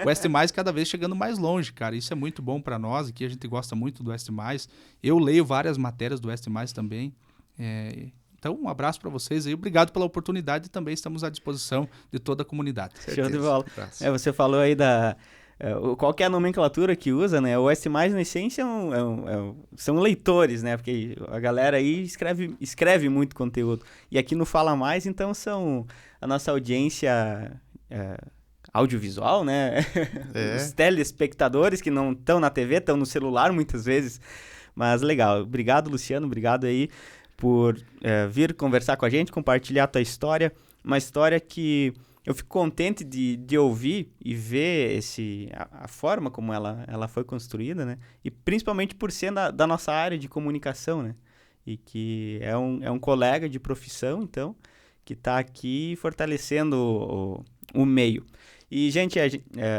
O Oeste Mais cada vez chegando mais longe, cara. Isso é muito bom para nós, aqui a gente gosta muito do Oeste Mais. Eu leio várias matérias do Oeste Mais também. Então, um abraço para vocês aí. Obrigado pela oportunidade e também estamos à disposição de toda a comunidade. Show de bola. Você falou aí qual que é a nomenclatura que usa, né? O Oeste Mais, na essência, são leitores, né? Porque a galera aí escreve muito conteúdo. E aqui no Fala Mais, então, a nossa audiência audiovisual, né? Os telespectadores que não estão na TV, estão no celular muitas vezes. Mas legal. Obrigado, Luciano. Obrigado aí por vir conversar com a gente, compartilhar a tua história. Uma história que eu fico contente de ouvir e ver a forma como ela foi construída, né? E principalmente por ser da nossa área de comunicação, né? E que é um colega de profissão, então, que está aqui fortalecendo o meio. E, gente,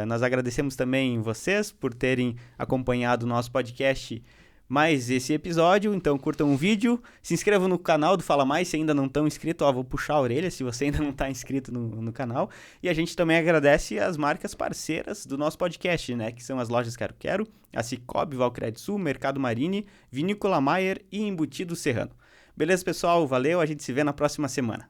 nós agradecemos também vocês por terem acompanhado o nosso podcast mais esse episódio. Então, curtam o vídeo, se inscrevam no canal do Fala Mais se ainda não estão inscritos. Vou puxar a orelha se você ainda não está inscrito no canal. E a gente também agradece as marcas parceiras do nosso podcast, né? Que são as lojas Quero Quero, a Cicobi, Valcred Sul, Mercado Marini, Vinícola Maier e Embutido Serrano. Beleza, pessoal? Valeu, a gente se vê na próxima semana.